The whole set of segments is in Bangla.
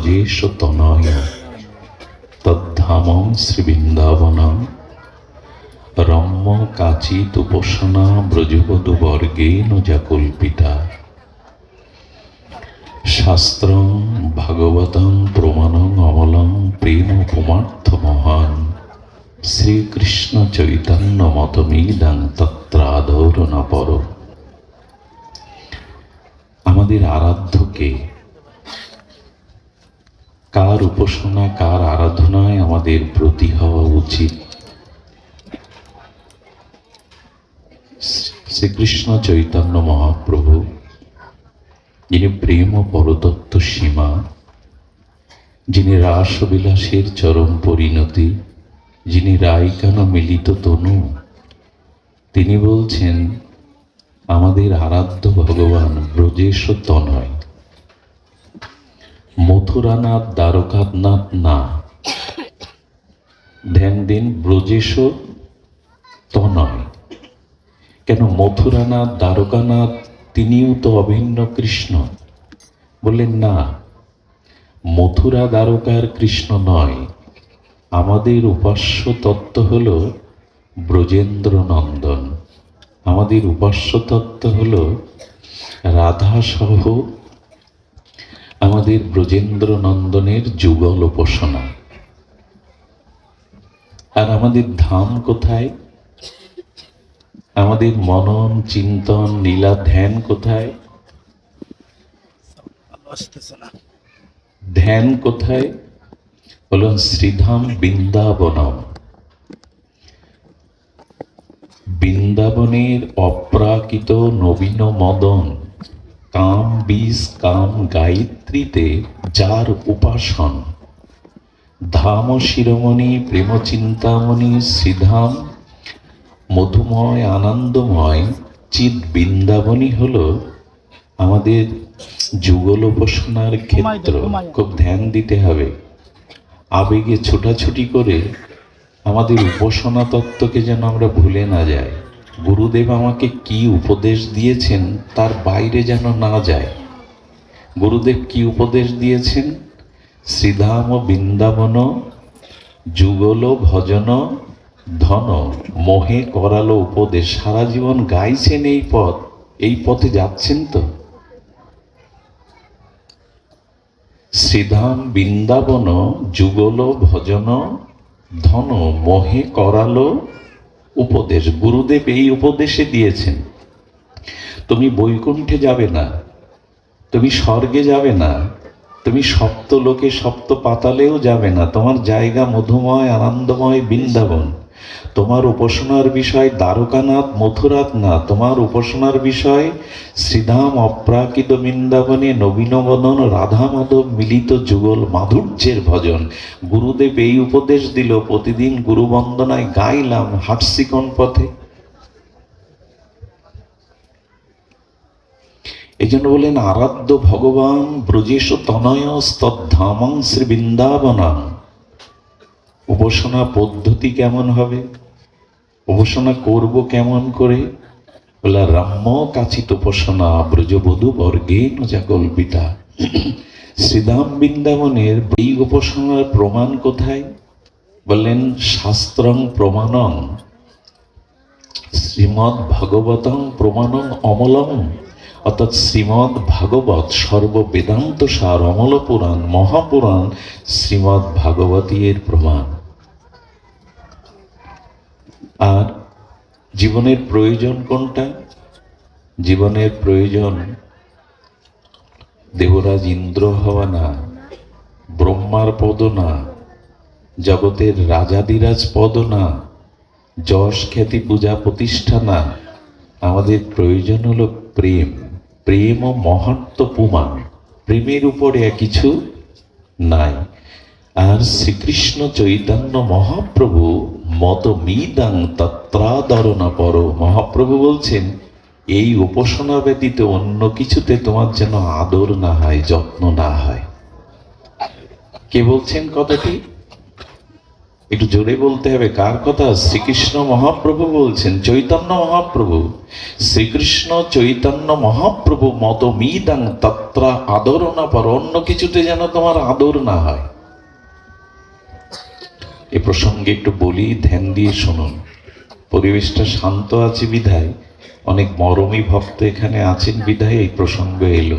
ব্রজেশ তনয় তদ্ধামং শ্রীবৃন্দাবনম রম্য কাচিত উপাসনা ব্রজবধূ বর্গেণ যা কল্পিতা। শাস্ত্রং ভাগবতং প্রমাণং অমলং প্রেম পুমার্থ মহান শ্রীকৃষ্ণ চৈতন্য মতমিদং তত্রাদৌর ন পর। আমাদের আরাধ্যকে, কার উপাসনা কার আরাধনায় আমাদের ব্রতী হওয়া উচিত? শ্রীকৃষ্ণ চৈতন্য মহাপ্রভু, যিনি প্রেম ও পরতত্ত্ব সীমা, যিনি রাসবিলাসের চরম পরিণতি, যিনি রাইকান মিলিত তনু, তিনি বলছেন আমাদের আরাধ্য ভগবান ব্রজেশ তনয়, মথুরানাথ দ্বারকানাথ না। ধ্যান দিন, ব্রজেশ তনয়। কেন মথুরানাথ দ্বারকানাথ তিনিও তো অভিন্ন কৃষ্ণ? বললেন না, মথুরা দ্বারকার কৃষ্ণ নয়। আমাদের উপাস্য তত্ত্ব হল ব্রজেন্দ্র নন্দন। আমাদের উপাস্য তত্ত্ব হল রাধা সহ আমাদের ব্রজেন্দ্র নন্দনের যুগল উপাসনা। আর আমাদের ধাম কোথায়? আমাদের মনন চিন্তন লীলা ধ্যান কোথায়? ধ্যান কোথায়? বলুন, শ্রীধাম বৃন্দাবনম। বৃন্দাবনের অপ্রাকৃত নবীন মদন কাম বীজ কাম গায়ত্রীতে যার উপাসন, ধাম শিরোমণি প্রেম চিন্তামণি শ্রীধাম মধুময় আনন্দময় চিৎ বৃন্দাবনই হল আমাদের যুগল উপাসনার ক্ষেত্র। খুব ধ্যান দিতে হবে। আবেগে ছোটাছুটি করে আমাদের উপাসনা তত্ত্বকে যেন আমরা ভুলে না যাই। গুরুদেব আমাকে কি উপদেশ দিয়েছেন তার বাইরে যেন না যায়। গুরুদেব কি উপদেশ দিয়েছেন? শ্রীধাম বৃন্দাবন যুগল ভজন ধন মোহে করালো উপদেশ। সারা জীবন গাইছেন এই পথ, এই পথে যাচ্ছেন তো? শ্রীধাম বৃন্দাবন যুগল ভজন ধন মোহে করালো উপদেশ। গুরুদেব এই উপদেশে দিয়েছেন, তুমি বৈকুণ্ঠে যাবে না, তুমি স্বর্গে যাবে না, তুমি সপ্ত লোকে সপ্ত পাতালেও যাবে না। তোমার জায়গা মধুময় আনন্দময় বৃন্দাবন। তোমার উপাসনার বিষয় দ্বারকানাথ মথুরাত না, তোমার উপাসনার বিষয় শ্রীধাম অপ্রাকৃত বৃন্দাবনে নবীন বদন রাধা মাধব মিলিত যুগল মাধুর্যের ভজন। গুরুদেব এই উপদেশ দিল, প্রতিদিন গুরু বন্দনায় গাইলাম, হাঁটছি কোন পথে? এই জন্য বলেন আরাধ্য ভগবান ব্রজেশ তনয় তদ্ধামং শ্রী বৃন্দাবনম। উপাসনা পদ্ধতি কেমন হবে? উপাসনা করব কেমন করে? বলে রাম্য কাচিত উপাসনা ব্রজবধূ বর্গেণ যা কল্পিতা। শ্রীধাম বৃন্দাবনের এই উপাসনার প্রমাণ কোথায়? বললেন শাস্ত্রং প্রমাণং শ্রীমদ্ ভাগবতং প্রমাণং অমলম। অর্থাৎ শ্রীমদ্ ভাগবত সর্ববেদান্ত সার, অমল পুরাণ মহাপুরাণ শ্রীমদ্ ভাগবতীর প্রমাণ। আর জীবনের প্রয়োজন কোনটা? জীবনের প্রয়োজন দেবরাজ ইন্দ্র হওয়া না, ব্রহ্মার পদ না, জগতের রাজাদিরাজ পদ না, যশ খ্যাতি পূজা প্রতিষ্ঠা না। আমাদের প্রয়োজন হলো প্রেম। প্রেম ও মহাত্ম পুমান। প্রেমের উপরে কিছু নাই। আর শ্রীকৃষ্ণ চৈতন্য মহাপ্রভু মতমিদং তত্রাদরণ পর। মহাপ্রভু বলছেন এই উপাসনা ব্যতীত অন্য কিছুতে তোমার যেন আদর না হয়, যত্ন না হয়। কে বলছেন কথাটি? একটু জোরে বলতে হবে, কার কথা? শ্রীকৃষ্ণ মহাপ্রভু বলছেন, চৈতন্য মহাপ্রভু। শ্রীকৃষ্ণ চৈতন্য মহাপ্রভু মত মিদাং তত্রা আদর না পর, অন্য কিছুতে যেন তোমার আদর না হয়। এ প্রসঙ্গে একটু বলি, ধ্যান দিয়ে শুনুন। পরিবেশটা শান্ত আছে বিধায়, অনেক মরমী ভক্ত এখানে আছেন বিধায় এই প্রসঙ্গ এলো।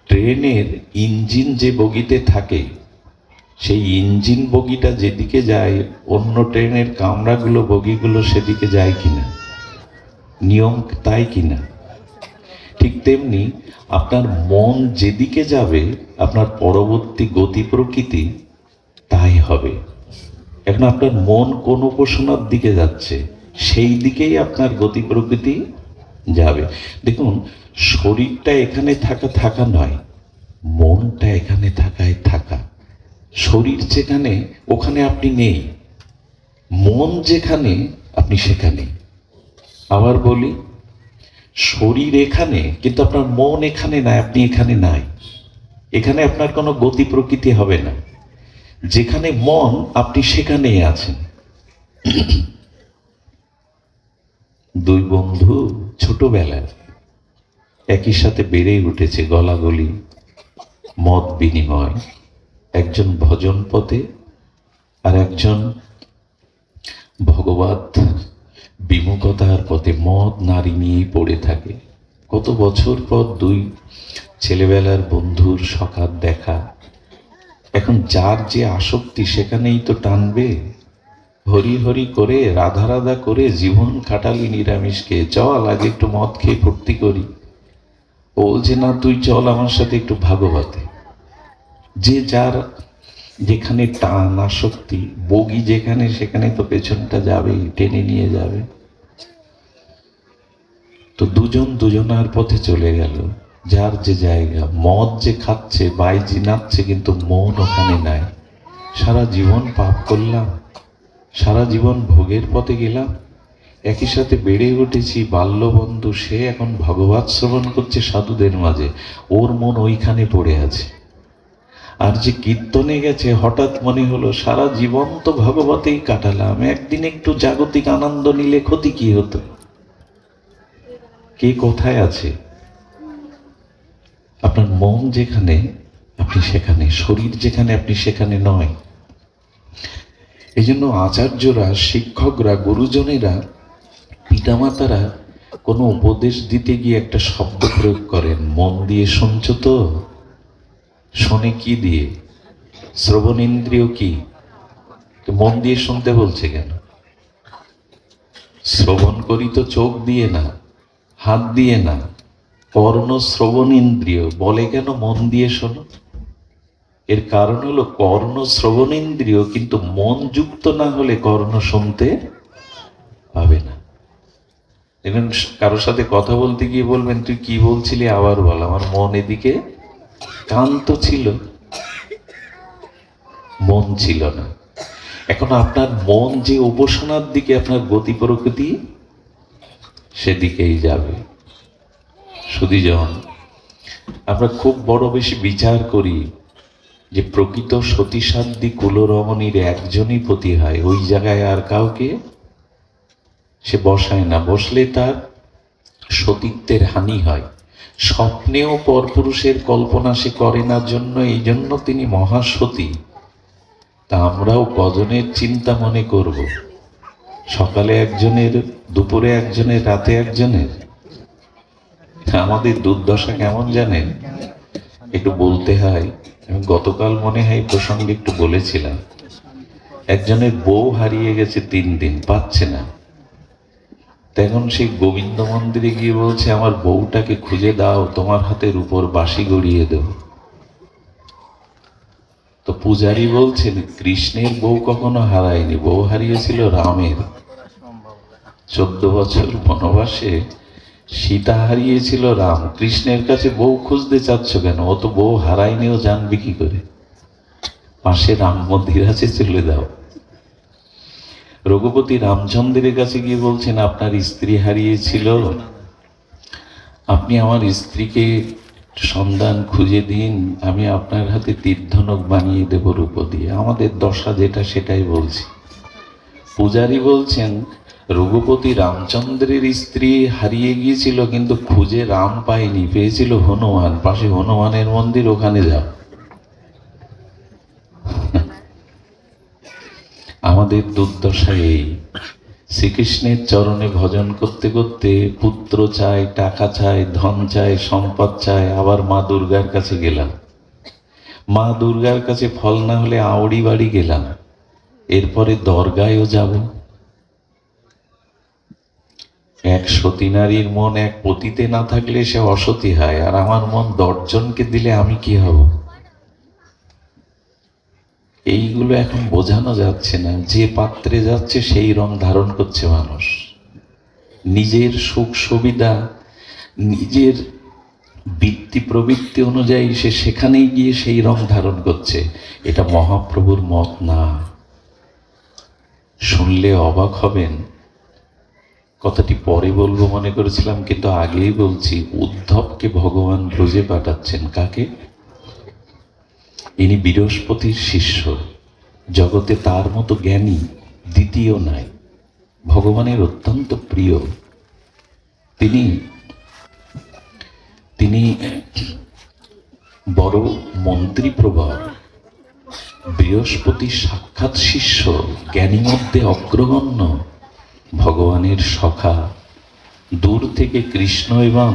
ট্রেনের ইঞ্জিন যে বগিতে থাকে, সেই ইঞ্জিন বগিটা যেদিকে যায়, অন্য ট্রেনের কামরাগুলো বগিগুলো সেদিকে যায় কিনা? নিয়ম তাই কিনা? ঠিক তেমনি আপনার মন যেদিকে যাবে, আপনার পরবর্তী গতি প্রকৃতি তাই হবে। এখন আপনার মন কোন উপাসনার দিকে যাচ্ছে, সেই দিকেই আপনার গতি প্রকৃতি যাবে। দেখুন, শরীরটা এখানে থাকা নয়, মনটা এখানে থাকা। শরীর যেখানে, ওখানে আপনি নেই। মন যেখানে, আপনি সেখানে। আবার বলি, শরীর এখানে, কিন্তু আপনার মন এখানে নাই, আপনি এখানে নাই। এখানে আপনার কোনো গতি প্রকৃতি হবে না। যেখানে মন, আপনি সেখানেই আছেন। দুই বন্ধু ছোটবেলায় একই সাথে বেড়ে উঠেছে, গলাগলি, মত বিনিময়। একজন ভজন পথে আর একজন ভগবত বিমুখতার পথে, মদ নারী নিয়েই পড়ে থাকে। কত বছর পর দুই ছেলেবেলার বন্ধুর সকাল দেখা। এখন যার যে আসক্তি, সেখানেই তো টানবে। হরি হরি করে, রাধা রাধা করে জীবন কাটালি নিরামিষকে, চল আগে একটু মদ খেয়ে ফুর্তি করি। ও বলছে, না তুই চল আমার সাথে একটু ভাগবতে। যে যার যেখানে টান, আসক্তি, বগি যেখানে, সেখানে তো পেছনটা যাবেই, টেনে নিয়ে যাবে। তো দুজন দুজনার পথে চলে গেল, যার যে জায়গা। মদ যে খাচ্ছে, বাইজি নাচছে, কিন্তু মন ওখানে নাই। সারা জীবন পাপ করলাম, সারা জীবন ভোগের পথে গেলাম। একই সাথে বেড়ে উঠেছি, বাল্যবন্ধু, সে এখন ভগবত শ্রবণ করছে সাধুদের মাঝে, ওর মন ওইখানে পড়ে আছে। আর যে কীর্তনে গেছে, হঠাৎ মনে হলো সারা জীবন তো ভগবতেই কাটালাম, একদিন একটু জাগতিক আনন্দ নিলে ক্ষতি কি হতো? কে কোথায় আছে? আপনার মন যেখানে, আপনি সেখানে। শরীর যেখানে, আপনি সেখানে নয়। এই জন্য আচার্যরা, শিক্ষকরা, গুরুজনেরা, পিতামাতারা কোনো উপদেশ দিতে গিয়ে একটা শব্দ প্রয়োগ করেন, মন দিয়ে শুনছ তো? শোনে কি দিয়ে? শ্রবণেন্দ্রিয় কি? মন দিয়ে শুনতে বলছে কেন? শ্রবণ করি তো চোখ দিয়ে না, হাত দিয়ে না, কর্ণ শ্রবণ ইন্দ্রিয় বলে কেন মন দিয়ে শোনো? এর কারণ হলো কর্ণ শ্রবণ ইন্দ্রিয়, কিন্তু মন যুক্ত না হলে কর্ণ শুনতে পাবে না। এখন কারোর সাথে কথা বলতে গিয়ে বলবেন, তুই কি বলছিলি আবার বল, আমার মন এদিকে। কান তো ছিল, মন ছিল না। এখন আপনার মন যে উপাসনার দিকে, আপনার গতি প্রকৃতি সেদিকেই যাবে। সুধীজন, আমরা খুব বড় বেশি বিচার করি যে প্রকৃত সতীসাধ্যী কুলরমণীর একজনই পতি হয়, ওই জায়গায় আর কাউকে সে বসায় না। বসলে তার সতীত্বের হানি হয়। স্বপ্নেও পরপুরুষের কল্পনা সে করে না, জন্য এই জন্য তিনি মহাসতী। তা আমরাও কজনের চিন্তা মনে করব? সকালে একজনের, দুপুরে একজনের, রাতে একজনের। আমাদের দুর্দশা কেমন জানেন? একটু বলতে হয়, আমি গতকাল মনে হয় প্রসঙ্গে একটু বলেছিলাম। একজনের বউ হারিয়ে গেছে, 3 দিন পাচ্ছে না। তখন সেই গোবিন্দ মন্দিরে গিয়ে বলছে, আমার বউটাকে খুঁজে দাও, তোমার হাতের উপর বাঁশি গড়িয়ে দেব। তো পূজারী বলছেন, কৃষ্ণের বউ কখনো হারায়নি, বউ হারিয়েছিল রামের। 14 বছর বনবাসে সীতা হারিয়েছিল রাম। কৃষ্ণের কাছে বউ খুঁজতে চাচ্ছ কেন? ও তো বউ হারায়নি, ও জানবে কি করে? পাশে রাম মন্দির আছে, চলে দাও। রঘুপতি রামচন্দ্রের কাছে গিয়ে বলছেন, আপনার স্ত্রী হারিয়েছিল, আপনি আমার স্ত্রীকে সন্ধান খুঁজে দিন, আমি আপনার হাতে তীর্ধনক বানিয়ে দেব রূপ দিয়ে। আমাদের দশা যেটা সেটাই বলছি। পূজারী বলছেন রঘুপতি রামচন্দ্রের স্ত্রী হারিয়ে গিয়েছিল, কিন্তু খুঁজে রাম পায়নি, পেয়েছিল হনুমান। পাশে হনুমানের মন্দির, ওখানে যাও। আমাদের দুর্দশা এই, শ্রীকৃষ্ণের চরণে ভজন করতে করতে পুত্র চাই, টাকা চাই, ধন চাই, সম্পদ চাই, আবার মা দুর্গার কাছে গেলাম। মা দুর্গার কাছে ফল না হলে আউড়ি বাড়ি গেলাম, এরপরে দরগায়ও যাব। এক সতী নারীর মন এক পতিতে না থাকলে সে অসতী হয়, আর আমার মন 10 জনকে দিলে আমি কি হব? এইগুলো এখন বোঝানো যাচ্ছে না। যে পাত্রে যাচ্ছে সেই রং ধারণ করছে মানুষ। নিজের সুখ সুবিধা, নিজের বৃত্তি প্রবৃত্তি অনুযায়ী সে সেখানেই গিয়ে সেই রং ধারণ করছে। এটা মহাপ্রভুর মত না। শুনলে অবাক হবেন, কথাটি পরে বলবো মনে করেছিলাম, কিন্তু আগেই বলছি। উদ্ধবকে ভগবান ব্রজে পাঠাচ্ছেন। কাকে? ইনি বৃহস্পতির শিষ্য। জগতে তার মতো জ্ঞানী দ্বিতীয় নাই, ভগবানের অত্যন্ত প্রিয়। তিনি তিনি বড় মন্ত্রী প্রবর, বৃহস্পতির সাক্ষাৎ শিষ্য, জ্ঞানী মধ্যে অগ্রগণ্য, ভগবানের সখা। দূর থেকে কৃষ্ণ এবং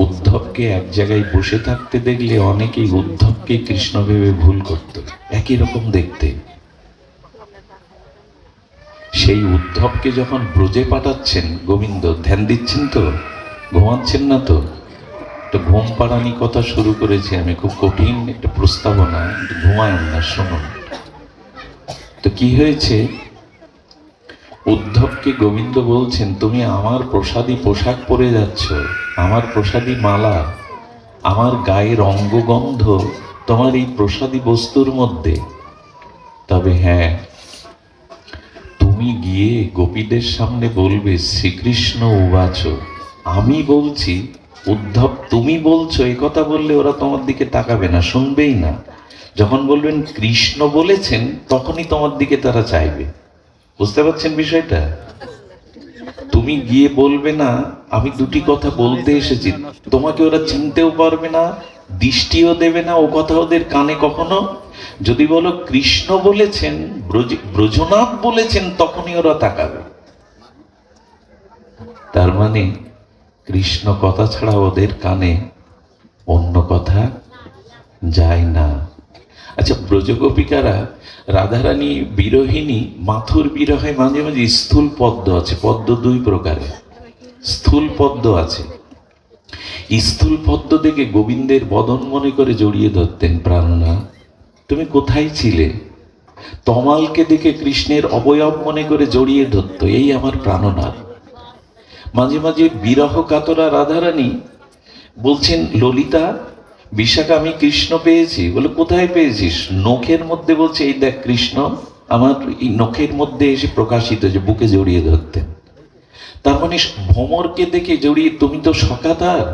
উদ্ধবকে এক জায়গায় বসে থাকতে দেখলে অনেকেই উদ্ধবকে কৃষ্ণ ভেবে ভুল করত, একই রকম দেখতে। সেই উদ্ধবকে যখন ব্রজে পাঠাচ্ছেন গোবিন্দ, ধ্যান দিচ্ছেন তো? ঘুমাচ্ছেন না তো? একটা ঘুম পাড়ানি কথা শুরু করেছি আমি, খুব কঠিন একটা প্রস্তাবনা, ঘুমায়েন না, শুনুন তো। কি হয়েছে? উদ্ধবকে গোবিন্দ বলছেন, তুমি আমার প্রসাদী পোশাক পরে যাচ্ছ, আমার প্রসাদী মালা, আমার গায়ের অঙ্গগন্ধ তোমার এই প্রসাদী বস্তুর মধ্যে। তবে হ্যাঁ, তুমি গিয়ে গোপীদের সামনে বলবে শ্রীকৃষ্ণ উবাচ। আমি বলছি উদ্ধব, তুমি বলছো, এই কথা বললে ওরা তোমার দিকে তাকাবে না, শুনবেই না। যখন বলবেন কৃষ্ণ বলেছেন, তখনই তোমার দিকে তারা চাইবে। বুঝতে পারছেন বিষয়টা? তুমি গিয়ে বলবে না আমি দুটি কথা বলতে এসেছি, তোমাকে ওরা চিনতেও পারবে না, দৃষ্টিও দেবে না, ও কথা ওদের কানে কখনো। যদি বলো কৃষ্ণ বলেছেন, ব্রজনাথ বলেছেন, তখনই ওরা তাকাবে। তার মানে কৃষ্ণ কথা ছাড়া ওদের কানে অন্য কথা যায় না। আচ্ছা, ব্রজগোপিকারা, রাধারানী বিরহিণী, মাথুর বিরহে মাঝে মাঝে স্থূল পদ্ম আছে। পদ্ম 2 প্রকারের, স্থূল পদ্ম আছে। স্থূল পদ্ম দেখে গোবিন্দের বদন মনে করে জড়িয়ে ধরতেন, প্রাণনা তুমি কোথায় ছিলে? তমালকে দেখে কৃষ্ণের অবয়ব মনে করে জড়িয়ে ধরত, এই আমার প্রাণনাথ। মাঝে মাঝে বিরহ কাতরা রাধারানী বলছেন, ললিতা, বিশাখা, আমি কৃষ্ণ পেয়েছি। বলে কোথায় পেয়েছিস? নখের মধ্যে। বলছে এই দেখ কৃষ্ণ আমার এই নখের মধ্যে এসে প্রকাশিত, যে বুকে জড়িয়ে ধরতেন। তার মানে ভ্রমরকে দেখে জড়িয়ে, তুমি তো সকাতার।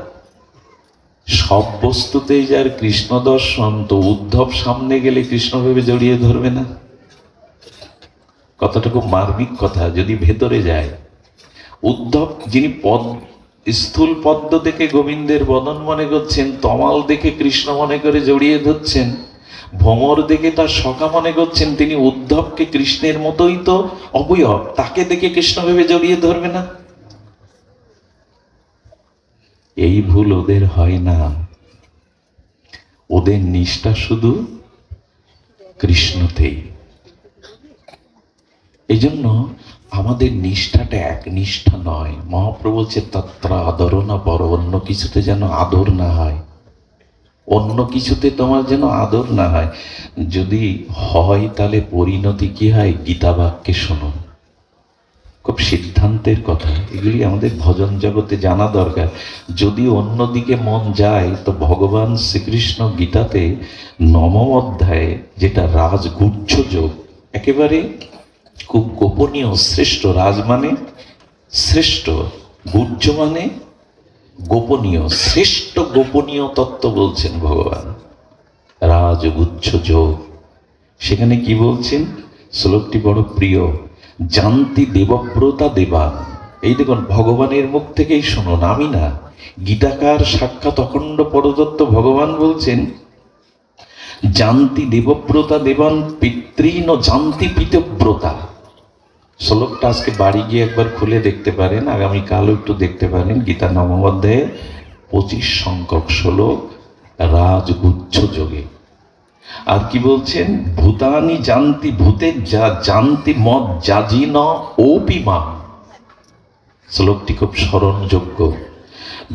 সব বস্তুতেই যার কৃষ্ণ দর্শন, তো উদ্ধব সামনে গেলে কৃষ্ণ ভেবে জড়িয়ে ধরবে না? কথাটা খুব মার্মিক কথা যদি ভেতরে যায়। উদ্ধব, যিনি স্থূল পদ্ম দেখে গোবিন্দের বদন মনে করছেন, তমাল দেখে কৃষ্ণ মনে করে জড়িয়ে ধরছেন, ভ্রমর দেখে তার সখা মনে করছেন, তিনি উদ্ধবকে কৃষ্ণের মতোই তো অবয়ব, তাকে দেখে কৃষ্ণ ভেবে জড়িয়ে ধরবে না? এই ভুল ওদের হয় না। ওদের নিষ্ঠা শুধু কৃষ্ণতেই। এই জন্য আমাদের নিষ্ঠাটা এক নিষ্ঠা নয়। মহাপ্রভু বলছে তত্র আদর না পর, অন্য কিছুতে যেন আদর না হয়, অন্য কিছুতে তোমার যেন আদর না হয়। যদি হয় তাহলে পরিণতি কি হয়? গীতা বাক্যে শোনো, খুব সিদ্ধান্তের কথা। এগুলি আমাদের ভজন জগতে জানা দরকার। যদি অন্যদিকে মন যায়, তো ভগবান শ্রীকৃষ্ণ গীতাতে 9ম অধ্যায়ে, যেটা রাজগুহ্য যোগ, একেবারে খুব গোপনীয়, শ্রেষ্ঠ। রাজ মানে শ্রেষ্ঠ, গুহ্য মানে গোপনীয়, শ্রেষ্ঠ গোপনীয় তত্ত্ব বলছেন ভগবান, রাজগুচ্ছ যোগ। সেখানে কি বলছেন, শ্লোকটি বড় প্রিয়, জানতি দেবব্রতা দেবান। এই দেখুন, ভগবানের মুখ থেকেই শুনুন, আমি না। গীতাকার সাক্ষাৎ অখণ্ড পরতত্ত্ব ভগবান বলছেন, জানতি দেবব্রতা দেবান পিতৃন জানতি পিতব্রতা। শ্লোকটা আজকে বাড়ি গিয়ে একবার খুলে দেখতে পারেন, আগামীকালও একটু দেখতে পারেন। গীতা নবম অধ্যায়ে 25 সংখ্যক শ্লোক, রাজগুচ্ছ যোগে। আর কি বলছেন, ভূতানি জানতি ভূতে যা জানতি মদ জাজি ন ওপিমা। শ্লোকটি খুব স্মরণযোগ্য।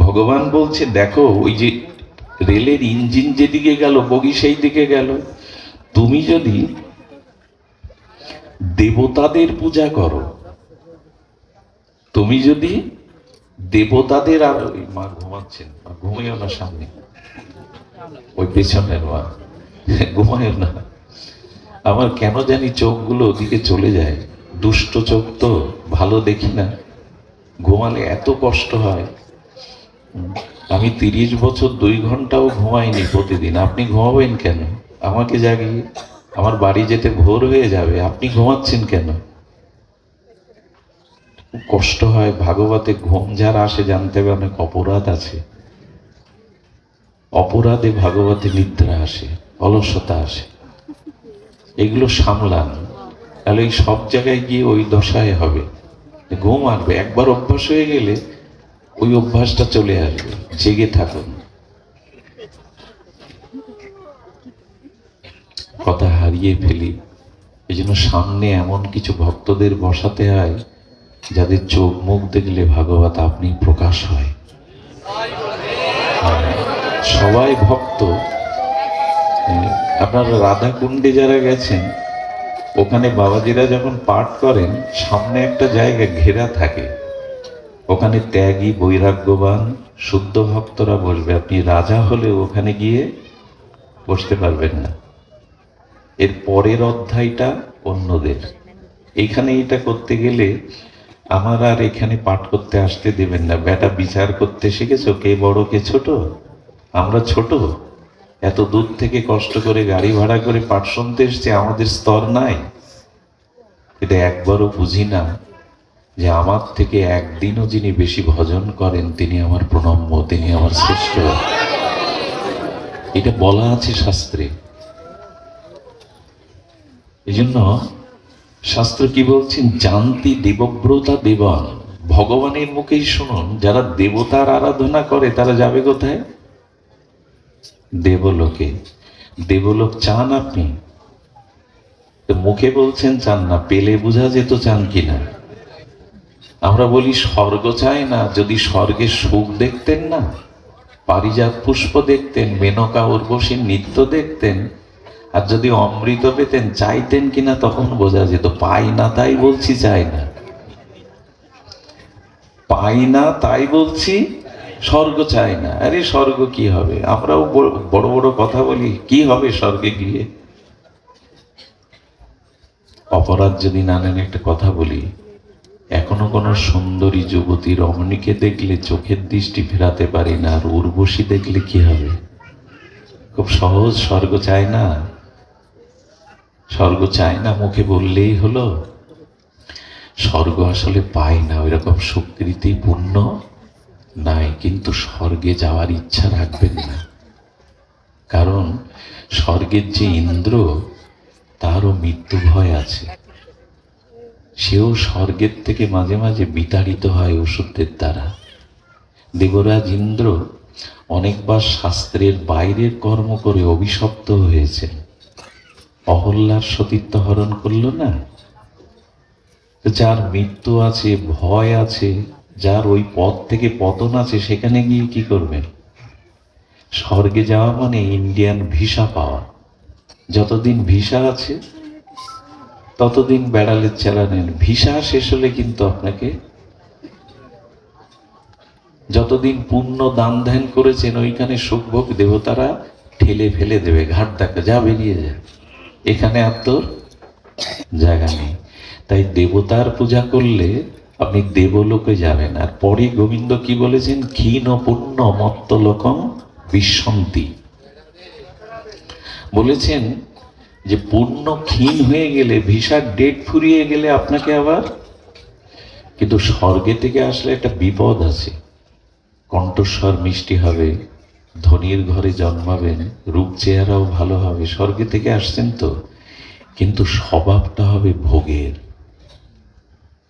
ভগবান বলছে, দেখো ওই যে রেলের ইঞ্জিন যেদিকে গেল, বগি সেই দিকে গেল। তুমি যদি দেবতাদের পূজা করো, তুমি যদি দেবতাদের, আর ওই মা ঘুমাচ্ছেন, ঘুমিও না সামনে, ওই পেছনের মা, ঘুমায়ও না। আমার কেন জানি চোখগুলো ওদিকে চলে যায়, দুষ্ট চোখ তো, ভালো দেখি না। ঘুমালে এত কষ্ট হয়। আমি 30 বছর 2 ঘন্টাও ঘুমাইনি প্রতিদিন। আপনি ঘুমাবেন কেন? আমাকে জাগিয়ে, আমার বাড়ি যেতে ভোর হয়ে যাবে, আপনি ঘুমাচ্ছেন কেন? কষ্ট হয়। ভাগবতে ঘুম যার আসে জানতে হবে অনেক অপরাধ আছে। অপরাধে ভাগবতে নিদ্রা আসে, অলসতা আসে। এগুলো সামলান, তাহলে এই সব জায়গায় গিয়ে ওই দশায় হবে, ঘুম আসবে। একবার অভ্যাস হয়ে গেলে ওই অভ্যাসটা চলে আসবে। জেগে থাকুন। কথা হারিয়ে ফেলি, এই জন্য সামনে এমন কিছু ভক্তদের বসাতে হয় যাদের চোখ মুখ দেখলে ভাগবত আপনি প্রকাশ হয়। সবাই ভক্ত। আপনারা রাধা কুণ্ডে যারা গেছেন, ওখানে বাবাজিরা যখন পাঠ করেন, সামনে একটা জায়গা ঘেরা থাকে, ওখানে ত্যাগী বৈরাগ্যবান শুদ্ধ ভক্তরা বসবে। আপনি রাজা হলে ওখানে গিয়ে বসতে পারবেন না। এর পরের অধ্যায়টা অন্যদের। এখানে এটা করতে গেলে আমার আর এখানে পাঠ করতে আসতে দেবেন না। বেটা বিচার করতে শিখেছো, কে বড় কে ছোট? আমরা ছোট, এত দূর থেকে কষ্ট করে গাড়ি ভাড়া করে পাঠ শুনতে এসছে, আমাদের স্তর নাই। এটা একবারও বুঝি না যে আমার থেকে একদিনও যিনি বেশি ভজন করেন তিনি আমার প্রণম্য, তিনি আমার শ্রেষ্ঠ। এটা বলা আছে শাস্ত্রে। এই জন্য শাস্ত্র কি বলছেন, জানতি দেবব্রতা দেবান। ভগবানের মুখেই শুনুন, যারা দেবতার আরাধনা করে তারা যাবে কোথায়? দেবলোকে। দেবলোক চান আপনি? তো মুখে বলছেন চান না, পেলে বোঝা যেত চান কিনা। আমরা বলি স্বর্গ চাই না। যদি স্বর্গের সুখ দেখতেন না, পারিজাত পুষ্প দেখতেন, মেনকা উর্বশীর নৃত্য দেখতেন, আর যদি অমৃত পেতেন, চাইতেন কিনা তখন বোঝা যেত। পাই না তাই বলছি চাই না, পাই না তাই বলছি স্বর্গ চাই না। আরে স্বর্গ কি হবে? আমরাও বড় বড় কথা বলি, কি হবে স্বর্গে গিয়ে? অপরাধ যদি না নেন, একটা কথা বলি, এখনো কোনো সুন্দরী যুবতী রমণীকে দেখলে চোখের দৃষ্টি ফেরাতে পারি না, আর উর্বশী দেখলে কি হবে? খুব সহজ। স্বর্গ চায় না, স্বর্গ চায় না, মুখে বললেই হলো। স্বর্গ আসলে পায় না, ওই রকম সুকৃতি পুণ্য নাই। কিন্তু স্বর্গে যাওয়ার ইচ্ছা রাখবেন না, কারণ স্বর্গের যে ইন্দ্র, তারও মৃত্যু ভয় আছে। সেও স্বর্গের থেকে মাঝে মাঝে বিতাড়িত হয় ওষুধের দ্বারা। দেবরাজ ইন্দ্র অনেকবার শাস্ত্রের বাইরের কর্ম করে অভিশপ্ত হয়েছেন। অহল্যার সতীত্ব হরণ করল না? যার মৃত্যু আছে, ভয় আছে, যার ওই পথ থেকে পতন আছে, সেখানে গিয়ে কি করবেন? স্বর্গে যাওয়া মানে ইন্ডিয়ান ভিসা পাওয়া। যতদিন ভিসা আছে ততদিন বেড়ালের চালা নেন। ভিসা শেষ হলে কিন্তু আপনাকে, যতদিন পুণ্য দান ধ্যান করেছেন ওইখানে সুখভোগ দেবতারা ঠেলে ফেলে দেবে, ঘাট দেখা, যা বেরিয়ে যায়, এখানে আর তোর জায়গা নেই। তাই দেবতার পূজা করলে আপনি দেবলোকে যাবেন। আর পরে গোবিন্দ কি বলেছেন? ক্ষীণ পুণ্য মত্ত লোকম বিশ্বন্তি। বলেছেন যে পুণ্য ক্ষীণ হয়ে গেলে, ভিসার ডেট ফুরিয়ে গেলে আপনাকে আবার, কিন্তু স্বর্গে থেকে আসলে একটা বিপদ আছে। কণ্ঠস্বর মিষ্টি হবে, ধনীর ঘরে জন্মাবেন, রূপ চেহারাও ভালো হবে, স্বর্গে থেকে আসছেন তো, কিন্তু স্বভাবটা হবে ভোগের।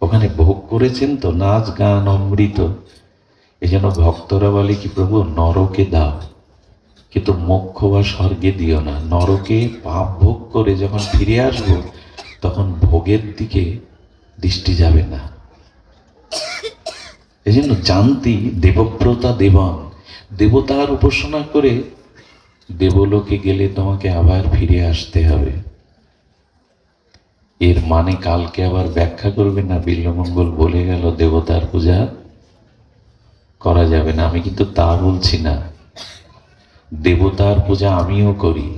ওখানে ভোগ করেছেন তো, নাচ গান অমৃত। এই জন্য ভক্তরা বলে কি, প্রভু নরকে দাও, কিন্তু মোক্ষ বা স্বর্গে দিও না। নরকে পাপ ভোগ করে যখন ফিরে আসব, তখন ভোগের দিকে দৃষ্টি যাবে না। এই জন্য জানতি দেবব্রতা দেবন, দেবতার উপাসনা করে দেবলোকে গেলে তোমাকে আবার ফিরে আসতে হবে। এর মানে কালকে আবার ব্যাখ্যা করবে না, বিল্বমঙ্গল বলে গেল দেবতার পূজা করা যাবে না। আমি কিন্তু তা বলছি না। দেবতার পূজা আমিও করি,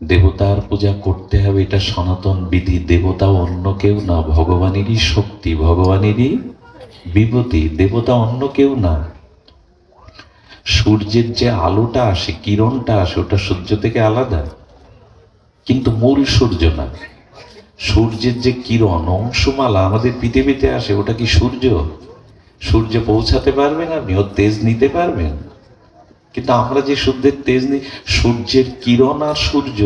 দেবতার পূজা করতে হবে, এটা সনাতন বিধি। দেবতা অন্য কেউ না, ভগবানেরই শক্তি, ভগবানেরই বিভূতি। দেবতা অন্য কেউ না। সূর্যের যে আলোটা আসে, কিরণটা আসে, ওটা সূর্য থেকে আলাদা, কিন্তু মূল সূর্য না। সূর্যের যে কিরণ অংশমালা আমাদের পৃথিবীতে আসে, ওটা কি সূর্য? সূর্য পৌঁছাতে পারবেন আপনি? ওর তেজ নিতে পারবেন? কিন্তু আমরা যে সূর্যের তেজ নিই, সূর্যের কিরণ আর সূর্য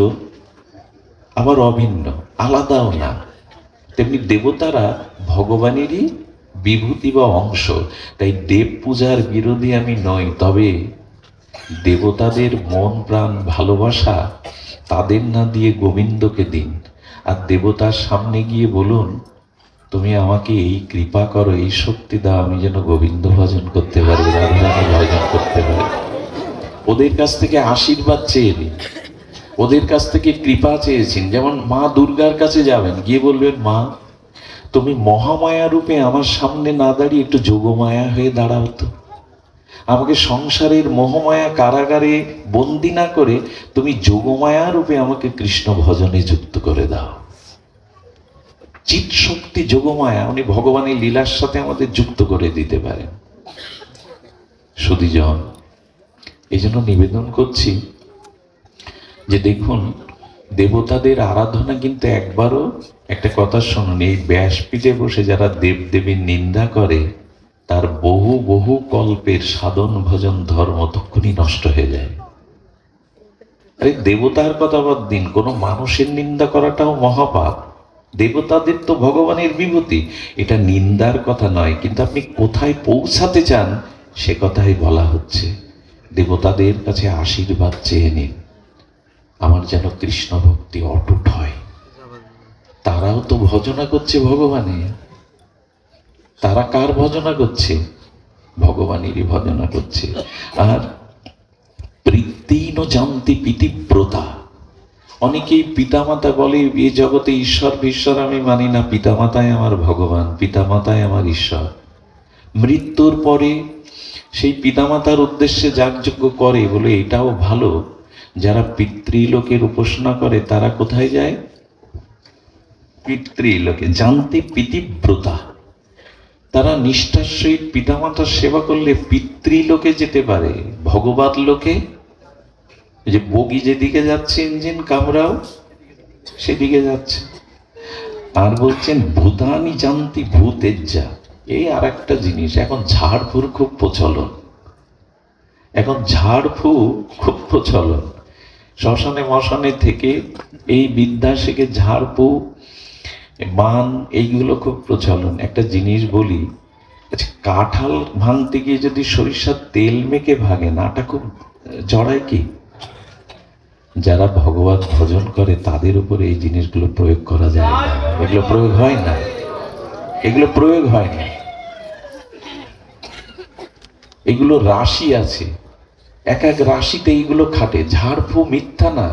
আবার অভিন্ন, আলাদাও না। তেমনি দেবতারা ভগবানেরই বিভূতি বা অংশ। তাই দেব পূজার বিরোধী আমি নই, তবে দেবতাদের মন প্রাণ ভালোবাসা তাদের না দিয়ে গোবিন্দকে দিন। আর দেবতার সামনে গিয়ে বলুন, তুমি আমাকে এই কৃপা করো, এই শক্তি দাও, আমি যেন গোবিন্দ ভজন করতে পারি, রাধারানী ভজন করতে পারি। ওদের কাছ থেকে আশীর্বাদ চেয়ে নিন, ওদের কাছ থেকে কৃপা চেয়েছেন। যেমন মা দুর্গার কাছে যাবেন, গিয়ে বলবেন, মা তুমি মহামায়া রূপে আমার সামনে না দাঁড়িয়ে একটু যোগমায়া হয়ে দাঁড়াও তো। আমাকে সংসারের মোহমায়া কারাগারে বন্দি না করে তুমি যোগমায়া রূপে আমাকে কৃষ্ণ ভজনে যুক্ত করে দাও। চিৎ শক্তি যোগমায়া, উনি ভগবানের লীলার সাথে আমাদের যুক্ত করে দিতে পারেন। সুধীজন, এই জন্য নিবেদন করছি যে দেখুন, দেবতাদের আরাধনা কিন্তু একবারও, একটা কথা শুনুন, এই ব্যাসপীঠে বসে যারা দেবদেবীর নিন্দা করে, তার বহু বহু কল্পের সাধন ভজন ধর্ম তক্ষুনি নষ্ট হয়ে যায়। আরে দেবতার কথা বাদ দিন, কোনো মানুষের নিন্দা করাটাও মহাপাপ। দেবতাদের তো ভগবানের বিভূতি, এটা নিন্দার কথা নয়। কিন্তু আপনি কোথায় পৌঁছাতে চান সে কথাই বলা হচ্ছে। দেবতাদের কাছে আশীর্বাদ চেয়ে নিন, আমার যেন কৃষ্ণ ভক্তি অটুট হয়। তারাও তো ভজনা করছে ভগবানের। তারা কার ভজনা করছে? ভগবানেরই ভজনা করছে। আর প্রীতিন জানতি পিতিব্রতা। অনেকেই পিতামাতা বলে, এই জগতে ঈশ্বর ঈশ্বর আমি মানি না, পিতামাতাই আমার ভগবান, পিতামাতাই আমার ঈশ্বর। মৃত্যুর পরে সেই পিতামাতার উদ্দেশ্যে যাগযজ্ঞ করে বলে এটাও ভালো। যারা পিতৃলোকের উপাসনা করে তারা কোথায় যায়? পিতৃলোকে। জানতি পিতিব্রতা, তারা নিষ্ঠার সহিত পিতামাতার সেবা করলে পিতৃলোকে যেতে পারে। ভগবত লোকে, যে বগি যেদিকে যাচ্ছে ইঞ্জিন কামরাও সেদিকে যাচ্ছে। আর বলছেন ভূতানি জানতি ভূতেজ্জা। এই আর একটা জিনিস, এখন ঝাড়ফুঁর খুব প্রচলন। এখন ঝাড়ফুঁ খুব প্রচলন। শ্মশানে মশানে থেকে এই বিদ্যা শিখে ঝাড়ফুঁ, বান, এইগুলো খুব প্রচলন। একটা জিনিস বলি, আচ্ছা, কাঁঠাল ভাঙতে গিয়ে যদি সরিষার তেল মেখে ভাঙে, নাটা খুব জড়ায় কি? যারা ভগবত ভজন করে তাদের উপরে এই জিনিসগুলো প্রয়োগ করা যায় না, এগুলো প্রয়োগ হয় না, এগুলো প্রয়োগ হয় না। এগুলো রাশি আছে, এক এক রাশিতে এইগুলো খাটে। ঝাড়ফুঁ মিথ্যা না,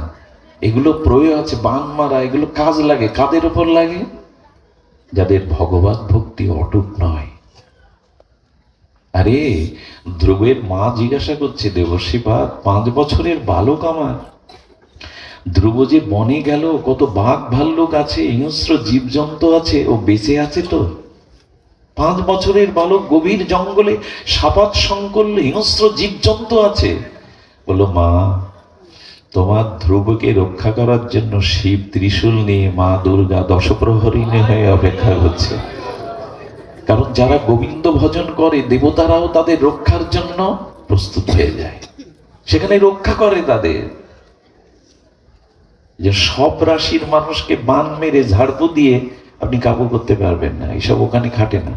এগুলো প্রয়োগ আছে। বান মারা, এগুলো কাজ লাগে। কাদের উপর লাগে? যাদের ভগবত ভক্তি অটুট নয়। আরে ধ্রুবের মা জিজ্ঞাসা করছে, দেবর্ষিপাদ 5 বছরের বালক আমার, ধ্রুব যে বনে গেল, কত বাঘ ভাল্লুক আছে, হিংস্র জীবজন্তু আছে, ও বেঁচে আছে তো? 5 বছরের বালক, গভীর জঙ্গলে সাপাত সংকল্য হিংস্র জীবজন্তু আছে। বললো, মা, তোমার ধ্রুবকে রক্ষা করার জন্য শিব ত্রিশূল নিয়ে মা দুর্গা দশপ্রহরিণী হয়ে অপেক্ষা করছে। কারণ যারা গোবিন্দ ভজন করে, দেবতারাও তাদের রক্ষার জন্য প্রস্তুত হয়ে যায়, সেখানে রক্ষা করে তাদের। যে সব রাশির মানুষকে বান মেরে ঝাড়ু দিয়ে আপনি কাবু করতে পারবেন না, এইসব ওখানে খাটে না।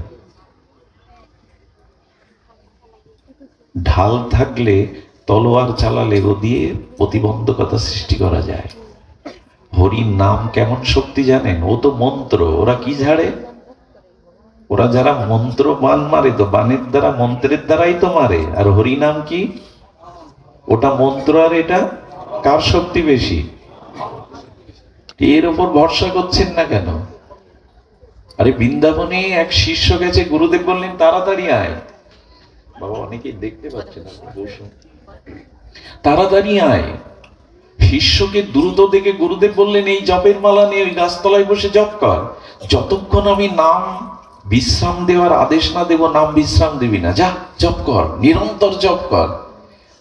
ঢাল থাকলে, তলোয়ার চালালে ও দিয়ে প্রতিবন্ধকতা সৃষ্টি করা যায়। হরির নাম কেমন শক্তি জানেন? ও তো মন্ত্র। ওরা কি ঝাড়ে? ওরা যারা মন্ত্র বান মারে, তো বানের দ্বারা, মন্ত্রের দ্বারাই তো মারে। আর হরি নাম কি? ওটা মন্ত্র, আর এটা কার শক্তি বেশি? এর উপর ভরসা করছেন না কেন? আরে বৃন্দাবনে এক শিষ্য গেছে, গুরুদেব বললেন তাড়াতাড়ি আয়। বাবা, অনেকেই দেখতে পাচ্ছে না, তাড়াতাড়ি আয়। শিষ্যকে দ্রুত দেখে গুরুদেব বললেন, এই জপের মালা নিয়ে ওই গাছতলায় বসে জপ কর। যতক্ষণ আমি নাম বিশ্রাম দেওয়ার আদেশ না দেব, নাম বিশ্রাম দিবি না। যা, জপ কর, নিরন্তর জপ কর।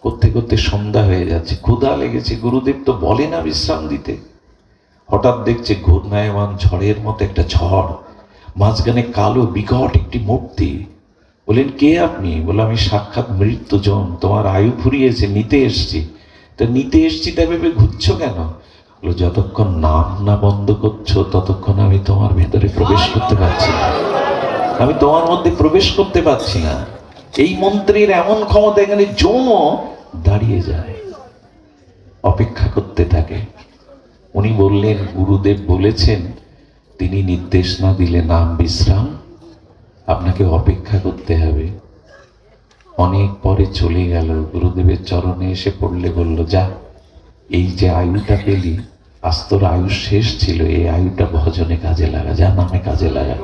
করতে করতে সন্ধ্যা হয়ে যাচ্ছে, ক্ষুধা লেগেছে। গুরুদেব তো বলে না বিশ্রাম দিতে। হঠাৎ দেখছে ঘূর্ণায়মান ঝড়ের মতো একটা ঝড়, মাঝখানে কালো বিকট একটি মূর্তি। বললেন, কে আপনি? বলে, আমি সাক্ষাৎ মৃত্যুজন, তোমার আয়ু ফুরিয়েছে, নিতে এসছি। তা নিতে এসছি তা ভেবে ঘুরছো কেন? বলো, যতক্ষণ নাম না বন্ধ করছো ততক্ষণ আমি তোমার ভেতরে প্রবেশ করতে পারছি না, আমি তোমার মধ্যে প্রবেশ করতে পারছি না। এই মন্ত্রের এমন ক্ষমতা, এখানে যমও দাঁড়িয়ে যায়, অপেক্ষা করতে থাকে। উনি বললেন, গুরুদেব বলেছেন, তিনি নির্দেশ না দিলে নাম বিশ্রাম, আপনাকে অপেক্ষা করতে হবে। অনেক পরে চলে গেল, গুরুদেবের চরণে এসে পড়লে বলল, যা, এই যে আয়ুটা পেলি, আজ তোর আয়ু শেষ ছিল, এই আয়ুটা ভজনে কাজে লাগা, যা, নামে কাজে লাগা।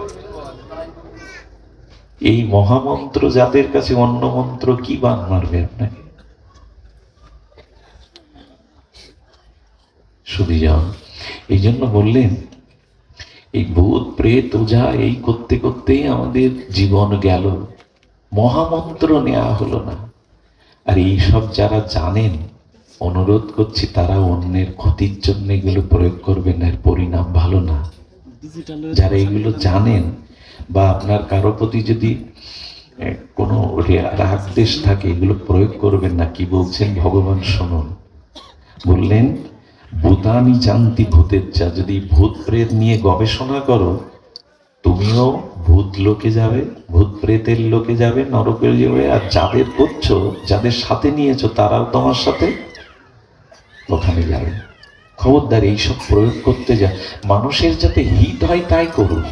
এই মহামন্ত্র যাদের কাছে, অন্য মন্ত্র কি বান মারবে আপনাকে? শুধু যান। এই জন্য বললেন, এই ভূত প্রেত ওঝা এই করতে করতেই আমাদের জীবন গেল, মহামন্ত্র নেওয়া হলো না। আর এই সব যারা জানেন, অনুরোধ করছি, তারা অন্যের ক্ষতির জন্য এগুলো প্রয়োগ করবেন, এর পরিণাম ভালো না। যারা এগুলো জানেন, বা আপনার কারো প্রতি যদি কোনো রাগ দেশ থাকে, এগুলো প্রয়োগ করবেন না। কি বলছেন ভগবান শুনুন। বললেন, ভূতানি জানতি ভূতের যা, যদি ভূত প্রেত নিয়ে গবেষণা করো, তুমিও ভূত লোকে যাবে, ভূত প্রেতের লোকে যাবে, নরকে যাবে। আর যাদের করছো, যাদের সাথে নিয়েছো, তারাও তোমার সাথে ওখানে যাবে। খবরদার এইসব প্রয়োগ করতে যা। মানুষের যাতে হিত হয় তাই করুন।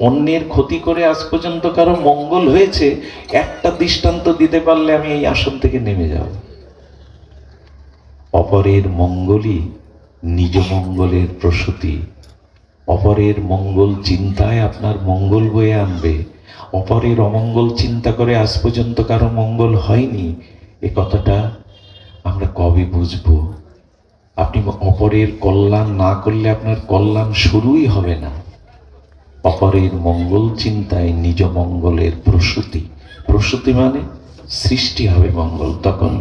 অন্যের ক্ষতি করে আজ পর্যন্ত কারো মঙ্গল হয়েছে, একটা দৃষ্টান্ত দিতে পারলে আমি এই আসন থেকে নেমে যাব। অপরের মঙ্গলই নিজ মঙ্গলের প্রসূতি। অপরের মঙ্গল চিন্তায় আপনার মঙ্গল বয়ে আনবে। অপরের অমঙ্গল চিন্তা করে আজ পর্যন্ত কারো মঙ্গল হয়নি, এ কথাটা আমরা কবে বুঝবো? আপনি অপরের কল্যাণ না করলে আপনার কল্যাণ শুরুই হবে না। অপরের মঙ্গল চিন্তায় নিজ মঙ্গলের প্রসূতি। প্রসূতি মানে সৃষ্টি হবে মঙ্গল তখন।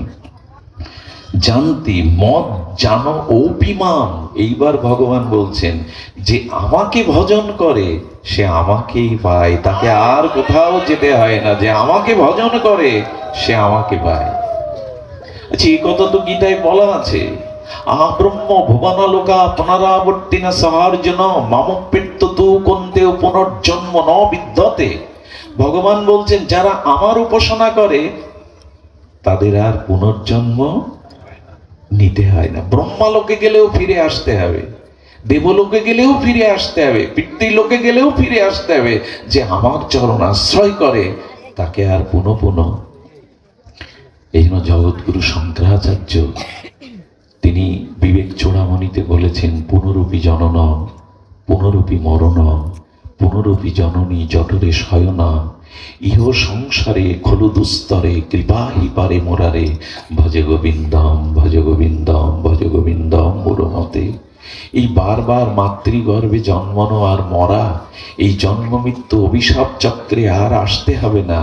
জানতি মদ জানো অপিমাম। এইবার ভগবান বলছেন, যে আমাকে ভজন করে সে আমাকেই পায়, তাকে আর কোথাও যেতে হয় না। যে আমাকে ভজন করে সে আমাকে পায়। আচ্ছা, এই কথা তো গীতায় বলা আছে, আব্রহ্ম ভুবনালোকা পুনরাবর্তিনা সহার্জুন মামপেত্য তু কন্তেও পুনর্জন্ম ন বিদ্যতে। ভগবান বলছেন, যারা আমার উপাসনা করে তাদের আর পুনর্জন্ম নিতে হয় না। ব্রহ্মালোকে গেলেও ফিরে আসতে হবে, দেবলোকে গেলেও ফিরে আসতে হবে, পিতৃলোকে গেলেও ফিরে আসতে হবে। যে আমার চরণ আশ্রয় করে তাকে আর পুনঃ পুনঃ। এই জন্য জগৎগুরু শঙ্করাচার্য তিনি বিবেক চূড়ামণিতে বলেছেন, পুনরূপী জননম পুনরূপী মরণম পুনরূপী জননী জঠরে শয়নম ইহ সংসারে খলু দুস্তরে কৃপাহি পারে মোরারে ভজ গোবিন্দম ভজ গোবিন্দম ভজ গোবিন্দম মুরমতে। এই বারবার মাতৃগর্ভে জন্মানো আর মরা, এই জন্ম মৃত্যু অভিশাপ চক্রে আর আসতে হবে না।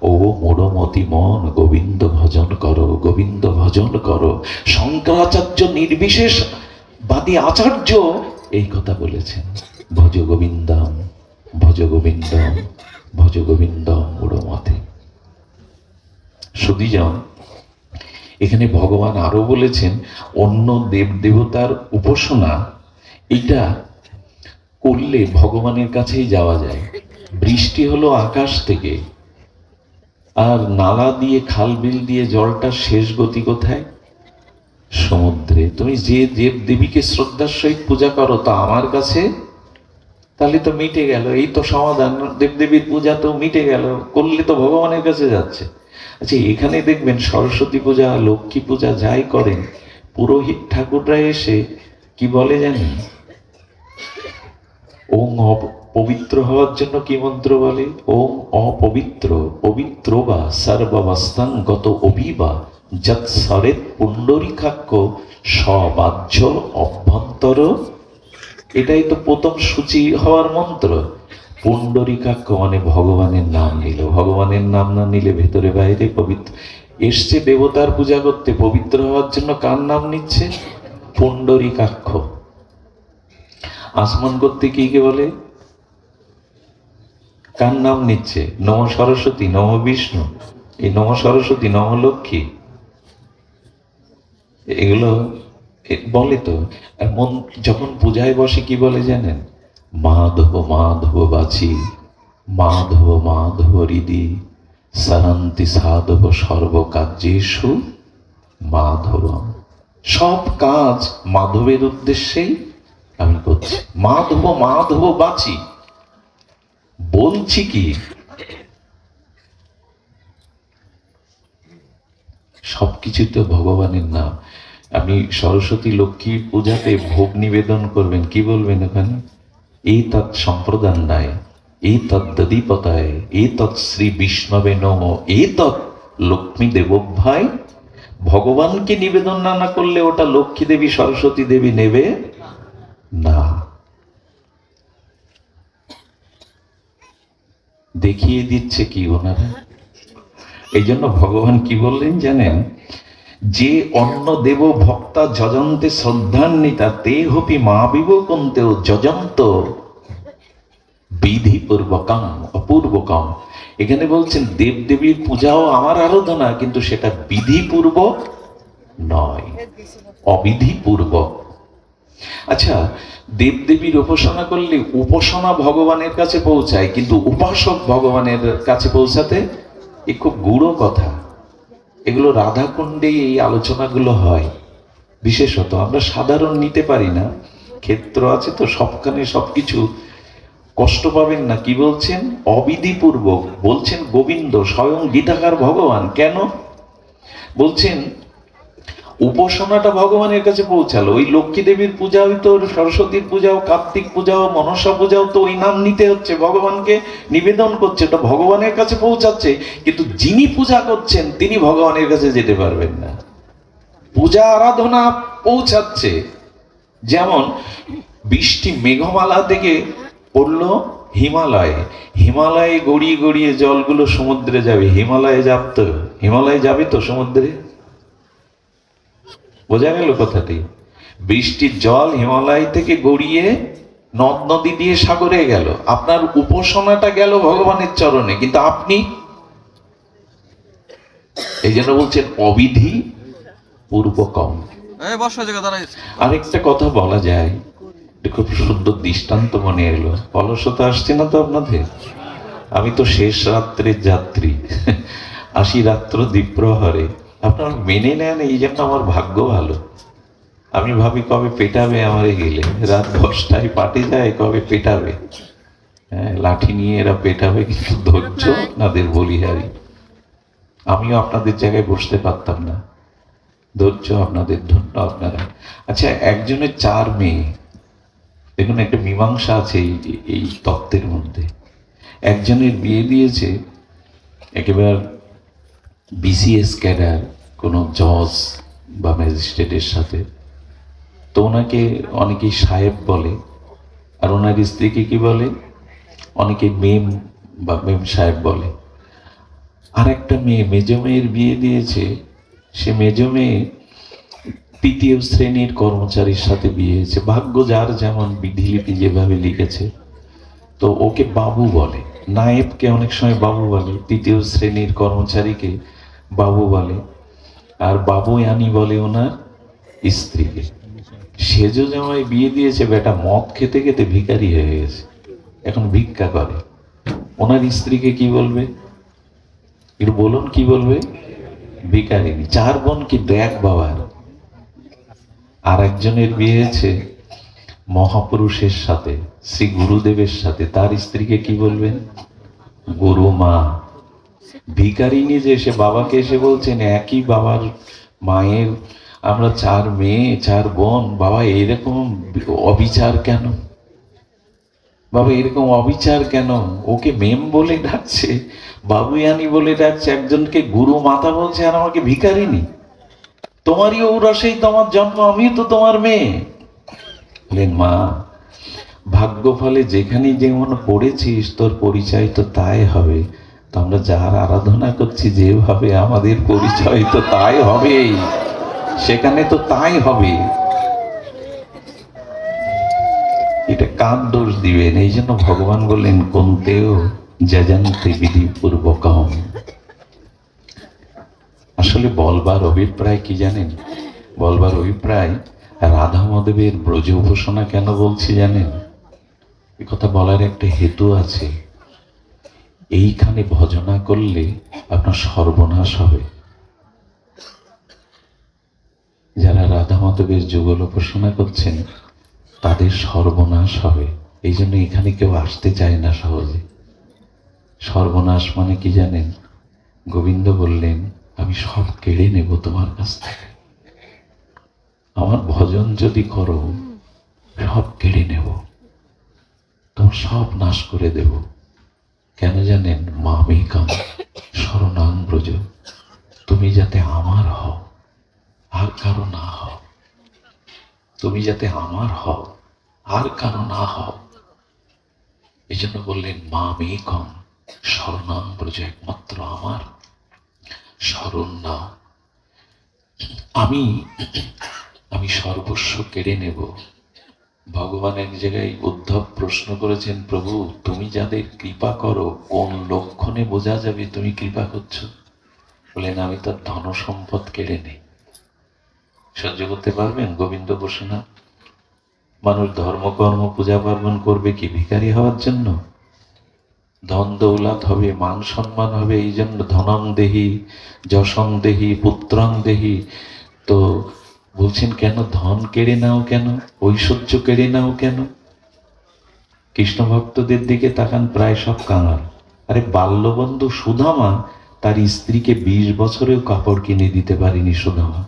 ও মোড়মতি মন, গোবিন্দ ভজন করো, গোবিন্দ ভজন করো। শঙ্করাচার্য নির্বিশেষ বাদী আচার্য এই কথা বলেছেন, ভজ গোবিন্দম, ভজ গোবিন্দম, ভজ গোবিন্দম মোড়মতে। সুধীজন, এখানে ভগবান আরো বলেছেন অন্য দেব দেবতার উপাসনা এটা করলে ভগবানের কাছেই যাওয়া যায়। বৃষ্টি হলো আকাশ থেকে, আর নালা দিয়ে খাল বিল দিয়ে জলটা শেষ গতি কোথায়? সমুদ্রে। তুমি যে দেব দেবীকে শ্রদ্ধার সহিত পূজা করো তা আমার কাছে, তাহলে তো মিটে গেল, এই তো সমাধান। দেবদেবীর পূজা তো মিটে গেল, করলে তো ভগবানের কাছে যাচ্ছে। আচ্ছা, এখানে দেখবেন সরস্বতী পূজা, লক্ষ্মী পূজা যাই করেন, পুরোহিত ঠাকুররা এসে কি বলে জানেন? ওম পবিত্র হওয়ার জন্য কি মন্ত্র বলে? ওম অপবিত্র পবিত্র বা সর্বাবস্থান গত অবিবা যৎ সরেত পুণ্ডরীকাক্ষ সবাহ্য অভ্যন্তর। এটাই তো প্রথম সূচি হওয়ার মন্ত্র। পুণ্ডরীকাক্ষ মানে ভগবানের নাম নিল, ভগবানের নাম না নিলে ভেতরে বাইরে পবিত্র। এসছে দেবতার পূজা করতে, পবিত্র হওয়ার জন্য কার নাম নিচ্ছে? পুণ্ডরীকাক্ষ। আসমান করতে কি কে বলে? কার নাম নিচ্ছে? নম সরস্বতী, নম বিষ্ণু, এই নম সরস্বতী, নম লক্ষ্মী, এগুলো বলে তো। মন যখন পূজায় বসে কি বলে জানেন? মাধব মাধব বাছি, মাধব মাধব হৃদি, সারান্তি সাধব সর্বকার্যেষু মাধব। সব কাজ মাধবের উদ্দেশ্যেই আমি করছি। মাধব মাধব বাছি, বলছি কি সবকিছু তো ভগবানের নাম। আপনি সরস্বতী লক্ষ্মী পূজাতে ভোগ নিবেদন করবেন, কি বলবেন ওখানে? এই তৎ সম্প্রদান নাই, এই তৎ দধিপতায়, এই তৎ শ্রী বিষ্ণবে নম, এই তৎ লক্ষ্মী দেবভাই। ভগবানকে নিবেদন না করলে ওটা লক্ষ্মী দেবী সরস্বতী দেবী নেবে না। দেখিয়ে দিচ্ছে কি ওনারা। এই জন্য ভগবান কি বললেন জানেন? যে অন্য দেব ভক্তা যজন্তে শ্রদ্ধান্বিতা তে হপি মা বিবকন্তেও যজন্ত বিধি পূর্বকম অপূর্বকম। এখানে বলছেন দেবদেবীর পূজাও আমার আরাধনা, কিন্তু সেটা বিধিপূর্বক নয়, অবিধিপূর্বক। আচ্ছা, দেবদেবীর উপাসনা করলে উপাসনা ভগবানের কাছে পৌঁছায়, কিন্তু উপাসক ভগবানের কাছে পৌঁছাতে এ খুব গূঢ় কথা। এগুলো রাধাকুণ্ডেই এই আলোচনাগুলো হয়। বিশেষত আমরা সাধারণ নিতে পারি না, ক্ষেত্র আছে তো, সবখানে সবকিছু কষ্ট পাবেন না। কি বলছেন? অবিধিপূর্বক বলছেন গোবিন্দ, স্বয়ং গীতাকার ভগবান। কেন বলছেন? উপাসনাটা ভগবানের কাছে পৌঁছালো। ওই লক্ষ্মী দেবীর পূজাও তো, সরস্বতীর পূজাও, কার্তিক পূজাও, মনসা পূজাও তো ওই নাম নিতে হচ্ছে, ভগবানকে নিবেদন করছে, ওটা ভগবানের কাছে পৌঁছাচ্ছে। কিন্তু যিনি পূজা করছেন তিনি ভগবানের কাছে যেতে পারবেন না। পূজা আরাধনা পৌঁছাচ্ছে। যেমন বৃষ্টি মেঘমালা থেকে পড়লো হিমালয়ে, হিমালয়ে গড়িয়ে গড়িয়ে জলগুলো সমুদ্রে যাবে। হিমালয়ে যাবে তো সমুদ্রে। বোঝা গেল কথাটি? বৃষ্টির জল হিমালয় থেকে গড়িয়ে নদ নদী দিয়ে সাগরে গেল। আপনার উপাসনাটা গেল ভগবানের চরণে, কিন্তু আপনি, এই জন্য বলছেন অবিধি পূর্বকম। আরেকটা কথা বলা যায়, খুব সুন্দর দৃষ্টান্ত মনে এলো। অলসতা আসছে না তো আপনাদের? আমি তো শেষ রাত্রের যাত্রী, আসি রাত্র দ্বীপ্রহরে। আপনারা মেনে নেন, এই জন্য আমার ভাগ্য ভালো। আমি ভাবি কবে পেটাবে আমারে গেলে, রাত 10টায় পার্টি যায়, কবে পেটাবে। হ্যাঁ, লাঠি নিয়ে এরা পেটাবে, কিন্তু ধৈর্য আপনাদের বলিহারি। আমিও আপনাদের জায়গায় বসতে পারতাম না, ধৈর্য আপনাদের, ধন্য আপনারা। আচ্ছা, একজনের 4 মেয়ে। দেখুন, একটা মীমাংসা আছে এই তত্ত্বের মধ্যে। একজনের বিয়ে দিয়েছে একেবারে বিসিএস ক্যাডার, কোনো জজ বা ম্যাজিস্ট্রেটের সাথে। তো ওনাকে অনেকেই সাহেব বলে, আর ওনার স্ত্রীকে কি বলে? অনেকে মেম বা মেম সাহেব বলে। আর একটা মেয়ে, মেজ মেয়ের বিয়ে দিয়েছে। সে মেজ মেয়ে তৃতীয় শ্রেণীর কর্মচারীর সাথে বিয়ে হয়েছে। ভাগ্য যার যেমন, বিধিলিপি যেভাবে লিখেছে। তো ওকে বাবু বলে, নায়েবকে অনেক সময় বাবু বলে, তৃতীয় শ্রেণীর কর্মচারীকে বাবু বলে, আর বাবু আনি বলে ওনার স্ত্রীকে। সেজো জামাই বিয়ে দিয়েছে, বেটা মদ খেতে খেতে ভিখারি হয়ে গেছে, এখন ভিক্ষা করে। ওনার স্ত্রীকে কি বলবে? একটু বলুন, কি বলবে? ভিখারিনী। 4 বোন কিন্তু এক বাবার। আর একজনের বিয়ে হয়েছে মহাপুরুষের সাথে, শ্রী গুরুদেবের সাথে, তার স্ত্রীকে কি বলবেন? গুরু মা। ভিখারিনী যে, সে বাবাকে এসে বলছেন, একই বাবার মায়ের আমরা 4 মেয়ে 4 বোন, বাবা এরকম অবিচার কেন? বাবা এরকম অবিচার কেন? ওকে মেম বলে ডাকছে, বাবুয়ানি বলে ডাকছে, একজনকে গুরু মাতা বলছে, আর আমাকে ভিখারিনী। তোমারই ঔরসেই তোমার জন্ম, আমি তো তোমার মেয়ে। বলেন, মা ভাগ্য ফলে যেখানেই যেমন পড়েছিস, তোর পরিচয় তো তাই হবে। তো আমরা যার আরাধনা করছি যেভাবে, আমাদের পরিচয় তো তাই হবে, সেখানে তো তাই হবে। এটা কার দোষ দিবেন? এই জন্য ভগবান বললেন, কোনতেও যজন্তে বিধিপূর্বকম। আসলে বলবার অভিপ্রায় কি জানেন? বলবার অভিপ্রায়, রাধা মাধবের ব্রজ উপাসনা কেন বলছি জানেন? এ কথা বলার একটা হেতু আছে। এইখানে ভজনা করলে আপনার সর্বনাশ হবে। যারা রাধা মাধবের যুগল উপাসনা করছেন, তাদের সর্বনাশ হবে। এই জন্য এখানে কেউ আসতে চায় না সহজে। সর্বনাশ মানে কি জানেন? গোবিন্দ বললেন, আমি সব কেড়ে নেব তোমার কাছ থেকে। আমার ভজন যদি করো, সব কেড়ে নেব, তোমার সব নাশ করে দেব। কেন জানেন? মামেকম শরণাং ব্রজ, তুমি যাতে আমার হও, আর কারো না হও। তুমি যাতে আমার হও, আর কারো না হও। এই জন্য বললেন, মামেকম শরণাং ব্রজ, একমাত্র আমার শরণ নাও। আমি আমি সর্বস্ব কেড়ে নেব। ভগবান এক জায়গায় উদ্ধব প্রশ্ন করেছেন, প্রভু তুমি যাদের কৃপা করো, কোন লক্ষণে বোঝা যাবে তুমি কৃপা করছো? বলেন, আমি তার ধন সম্পদ কেড়ে নেই। সহ্য করতে পারবেন গোবিন্দ উপাসনা? মানুষ ধর্মকর্ম পূজা পার্বণ করবে কি ভিখারি হওয়ার জন্য? ধন দৌলত হবে, মান সম্মান হবে, এই জন্য ধনং দেহি যশং দেহি পুত্রং দেহি। তো বলছেন, কেন ধন কেড়ে নাও, কেন ঐশ্বর্য কেড়ে নাও কেন? কৃষ্ণ ভক্তদের দিকে তাকান, প্রায় সব কাঙাল। আরে বাল্যবন্ধু সুদামা তার স্ত্রীকে 20 বছরেও কাপড় কিনে দিতে পারেনি সুদামা,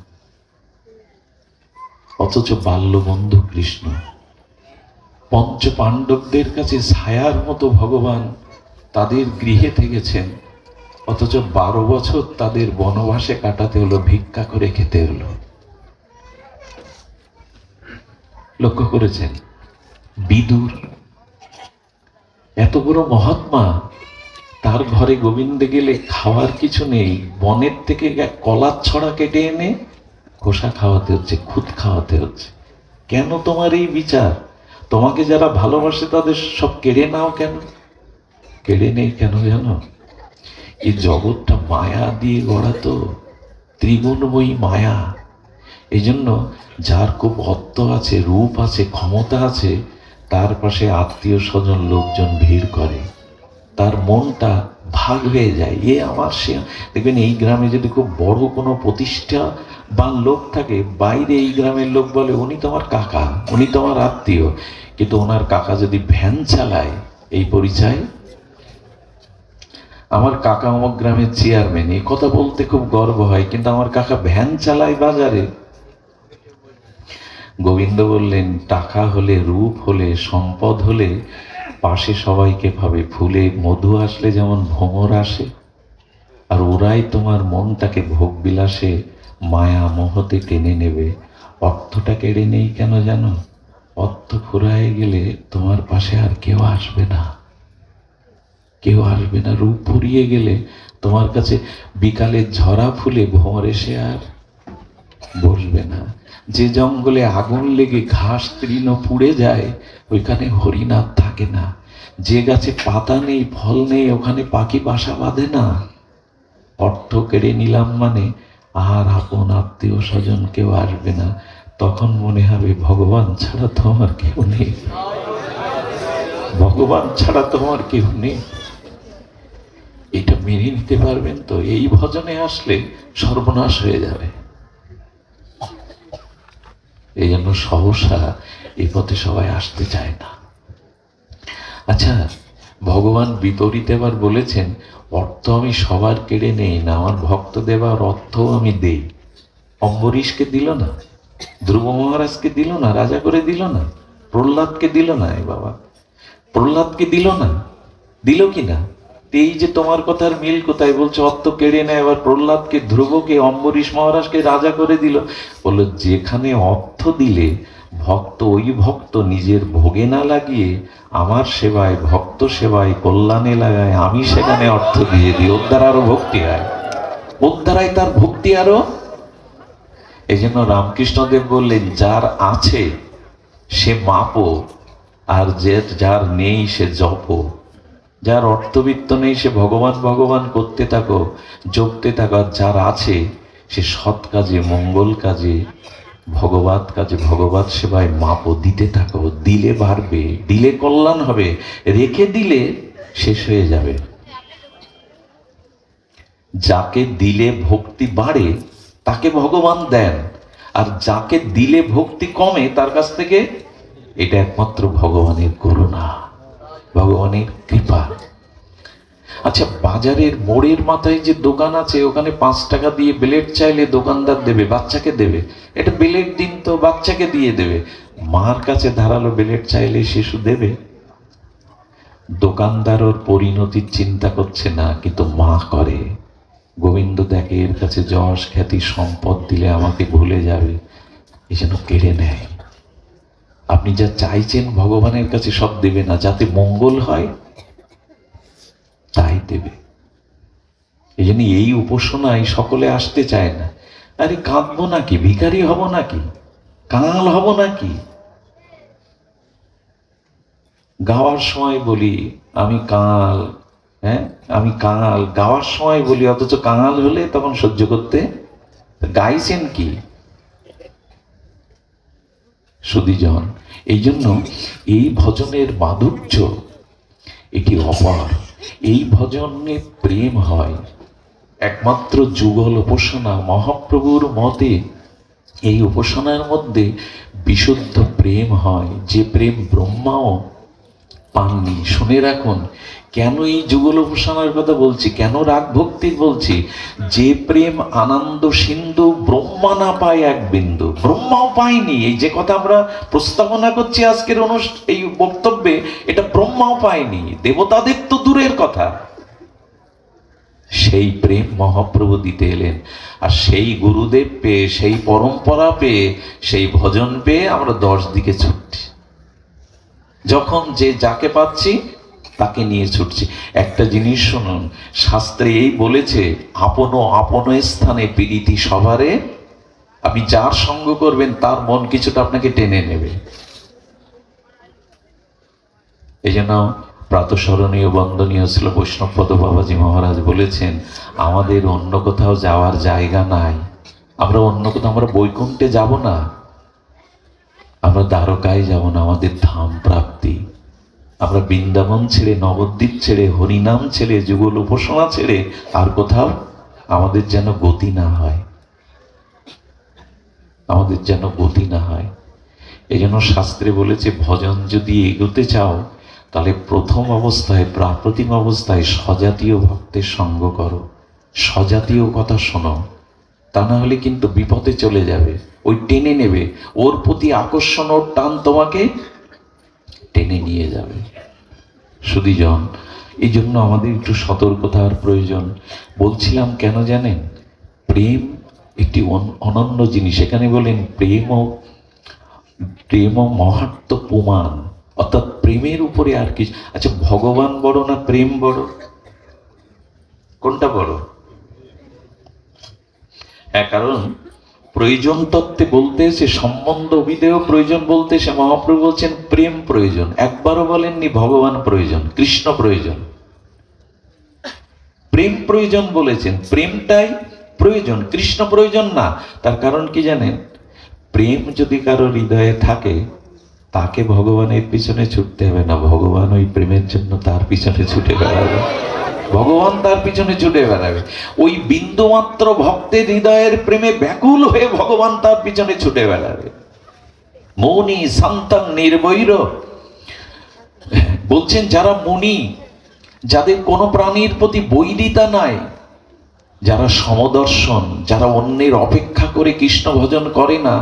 অথচ বাল্যবন্ধু কৃষ্ণ। পঞ্চ পাণ্ডবদের কাছে ছায়ার মতো ভগবান তাদের গৃহে থেকেছেন, অথচ 12 বছর তাদের বনবাসে কাটাতে হলো, ভিক্ষা করে খেতে হলো। লক্ষ্য করেছেন? বিদুর এত বড় মহাত্মা, তার ঘরে গোবিন্দ গেলে খাওয়ার কিছু নেই, বনের থেকে কলার ছড়া কেটে এনে খোসা খাওয়াতে হচ্ছে, খুদ খাওয়াতে হচ্ছে। কেন তোমার এই বিচার? তোমাকে যারা ভালোবাসে তাদের সব কেড়ে নাও কেন? কেড়ে নেই কেন জানো? এই জগৎটা মায়া দিয়ে গড়া, তো ত্রিগুণময়ী মায়া। এই জন্য যার খুব অর্থ আছে, রূপ আছে, ক্ষমতা আছে, তার পাশে আত্মীয় স্বজন লোকজন ভিড় করে, তার মনটা ভাগ হয়ে যায়, এ আমার সে। দেখবেন এই গ্রামে যদি খুব বড় কোনো প্রতিষ্ঠা বা লোক থাকে, বাইরে এই গ্রামের লোক বলে, উনি তোমার কাকা, উনি তোমার আত্মীয়। কিন্তু ওনার কাকা যদি ভ্যান চালায়, এই পরিচয়, আমার কাকা অমুক গ্রামের চেয়ারম্যান, এই কথা বলতে খুব গর্ব হয়, কিন্তু আমার কাকা ভ্যান চালায় বাজারে। গোবিন্দ বললেন, টাকা হলে, রূপ হলে, সম্পদ হলে পাশে সবাইকে পাবে। ফুলে মধু আসলে যেমন ভ্রমর আসে, আর ওরাই তোমার মনটাকে ভোগ বিলাসে মায়া মোহতে টেনে নেবে। অর্থটা কেড়ে নেই কেন জানো? অর্থ ফুরায় গেলে তোমার পাশে আর কেউ আসবে না, কেউ আসবে না। রূপ ফুরিয়ে গেলে তোমার কাছে বিকালে ঝরা ফুলে ভোর এসে আর বসবে না। যে জঙ্গলে আগুন লেগে ঘাস তৃণ পুড়ে যায় ওইখানে হরিণাথ থাকে না। যে গাছে পাতা নেই ফল নেই ওখানে পাখি বাসা বাঁধে না। অর্থ কেড়ে নিলাম মানে আর আপন আত্মীয় স্বজন কেউ আসবে না। তখন মনে হবে ভগবান ছাড়া তো আমার কেউ নেই, ভগবান ছাড়া তো আমার কেউ নেই। এটা মেনে নিতে পারবেন তো? এই ভজনে আসলে সর্বনাশ হয়ে যাবে। এই জন্য সহসা এই পথে সবাই আসতে চায় না। আচ্ছা, ভগবান বিপরীতে আবার বলেছেন, অর্থ আমি সবার কেড়ে নেই না, আমার ভক্ত দেবার অর্থ আমি দেই। অম্বরীশকে দিল না, ধ্রুব মহারাজকে দিল না, রাজা করে দিল না, প্রহ্লাদকে দিল না। এই বাবা প্রহ্লাদকে দিল না, দিল কি না? এই যে তোমার কথার মিল কোথায়? বলছে অর্থ কেড়ে নেয়, এবার প্রহ্লাদকে, ধ্রুবকে, অম্বরীশ মহারাজকে রাজা করে দিল। বলল যেখানে অর্থ দিলে ভক্ত, ওই ভক্ত নিজের ভোগে না লাগিয়ে আমার সেবায়, ভক্ত সেবায়, কল্যাণে লাগায়, আমি সেখানে অর্থ দিয়ে দিই, ওর দ্বারা আরো ভক্তি হয়, ওর দ্বারাই তার ভক্তি আরো। এই জন্য রামকৃষ্ণদেব বললেন, যার আছে সে মাপো, আর যার নেই সে জপো। যার অর্থবিত্ত নেই সে ভগবান ভগবান করতে থাকো, জপতে থাকো। আর যার আছে সে সৎ কাজে, মঙ্গল কাজে, ভগবত কাজে, ভগবত সেবায় মাপো, দিতে থাকো। দিলে বাড়বে, দিলে কল্যাণ হবে, রেখে দিলে শেষ হয়ে যাবে। যাকে দিলে ভক্তি বাড়ে তাকে ভগবান দেন, আর যাকে দিলে ভক্তি কমে তার কাছ থেকে, এটা একমাত্র ভগবানের করুণা, ভগবানের কৃপা। আচ্ছা, বাজারের মোড়ের মাথায় যে দোকান আছে ওখানে 5 টাকা দিয়ে ব্লেড চাইলে দোকানদার দেবে, বাচ্চাকে দেবে। এটা ব্লেড দিন তো, বাচ্চাকে দিয়ে দেবে। মার কাছে ধারালো ব্লেড চাইলে শিশু দেবে? দোকানদার ওর পরিণতির চিন্তা করছে না, কিন্তু মা করে। গোবিন্দ দেখে এর কাছে যশ খ্যাতি সম্পদ দিলে আমাকে ভুলে যাবে, এই জন্য কেড়ে নেয়। আপনি যা চাইছেন ভগবানের কাছে সব দেবে না, যাতে মঙ্গল হয় তাই দেবে। এই জন্য এই উপাসনায় সকলে আসতে চায় না। আরে কাঁদবো নাকি? ভিখারি হব নাকি? কাঙাল হব নাকি? গাওয়ার সময় বলি আমি কাঙাল, হ্যাঁ আমি কাঙাল, গাওয়ার সময় বলি, অথচ কাঙাল হলে তখন সহ্য করতে। গাইছেন কি সুধীজন? এই জন্য এই ভজনের মাধুর্য এটি অপার। এই ভজনে প্রেম হয়, একমাত্র যুগল উপাসনা। মহাপ্রভুর মতে এই উপাসনার মধ্যে বিশুদ্ধ প্রেম হয়, যে প্রেম ব্রহ্মাও পাননি। শুনে রাখুন, কেন এই যুগল উপাসনার কথা বলছি, কেন রাগ ভক্তির বলছি? যে প্রেম আনন্দ সিন্ধু ব্রহ্মা না পায় এক বিন্দু, ব্রহ্মাও পায়নি। এই যে কথা আমরা প্রস্তাবনা করছি আজকের এই বক্তব্যে, এটা ব্রহ্মাও পায়নি, দেবতাদের তো দূরের কথা। সেই প্রেম মহাপ্রভু দিতে এলেন। আর সেই গুরুদেব পেয়ে, সেই পরম্পরা পেয়ে, সেই ভজন পেয়ে আমরা 10 দিকে ছুটছি। যখন যে যাকে পাচ্ছি তাকে নিয়ে ছুটছি। একটা জিনিস শুনুন, শাস্ত্রে এই বলেছে, আপন আপন স্থানে প্রীতি সবারে। আপনি যার সঙ্গ করবেন তার মন কিছুটা আপনাকে টেনে নেবে। এই জন্য প্রাতঃস্মরণীয় বন্দনীয় ছিল বৈষ্ণবপদ বাবাজি মহারাজ বলেছেন, আমাদের অন্য কোথাও যাওয়ার জায়গা নাই। আমরা অন্য কোথাও, আমরা বৈকুণ্ঠে যাব না, আমরা দ্বারকায় যাব না, আমাদের ধাম প্রাপ্তি। আমরা বৃন্দাবন ছেড়ে, নবদ্বীপ ছেড়ে, হরিনাম ছেড়ে, যুগল উপাসনা ছেড়ে আর কোথাও আমাদের যেন গতি না হয়, আমাদের যেন গতি না হয়। এই জন্য শাস্ত্রে বলেছে, ভজন যদি এগোতে চাও তাহলে প্রথম অবস্থায়, প্রাপ্রতিম অবস্থায় স্বজাতীয় ভক্তের সঙ্গ করো, স্বজাতীয় কথা শোনো। তা না হলে কিন্তু বিপদে চলে যাবে, ওই টেনে নেবে, ওর প্রতি আকর্ষণ, ওর টান তোমাকে টেনে নিয়ে যাবে। সুধীজন, এই জন্য আমাদের একটু সতর্কতার প্রয়োজন। বলছিলাম কেন জানেন? প্রেম একটি অনন্য জিনিস। এখানে বলেন প্রেম প্রেম মহাত্ম প্রমাণ, অর্থাৎ প্রেমের উপরে আর কিছু। আচ্ছা, ভগবান বড় না প্রেম বড়? কোনটা বড়? হ্যাঁ, কারণ প্রয়োজন তত্ত্বে বলতে সে সম্বন্ধ অভিধেয় প্রয়োজন বলতে সে মহাপ্রভু বলছেন প্রেম প্রয়োজন। একবারও বলেননি ভগবান প্রয়োজন, কৃষ্ণ প্রয়োজন। প্রেম প্রয়োজন বলেছেন, প্রেমটাই প্রয়োজন, কৃষ্ণ প্রয়োজন না। তার কারণ কি জানেন? প্রেম যদি কারো হৃদয়ে থাকে, তাকে ভগবানের পিছনে ছুটতে হবে না, ভগবান ওই প্রেমের জন্য তার পিছনে ছুটে বেড়াবে। ভগবান তার পিছনে ছুটে বেড়াবে। ওই বিন্দুমাত্র ভক্তের হৃদয়ের প্রেমে ব্যাকুল হয়ে ভগবান তার পিছনে ছুটে বেড়াবে। মৌনি সন্তান নির্বৈর বলছেন, যারা মুনি, যাদের কোনো প্রাণীর প্রতি বৈরিতা নাই, যারা সমদর্শন, যারা অন্যের অপেক্ষা করে কৃষ্ণ ভজন করে না,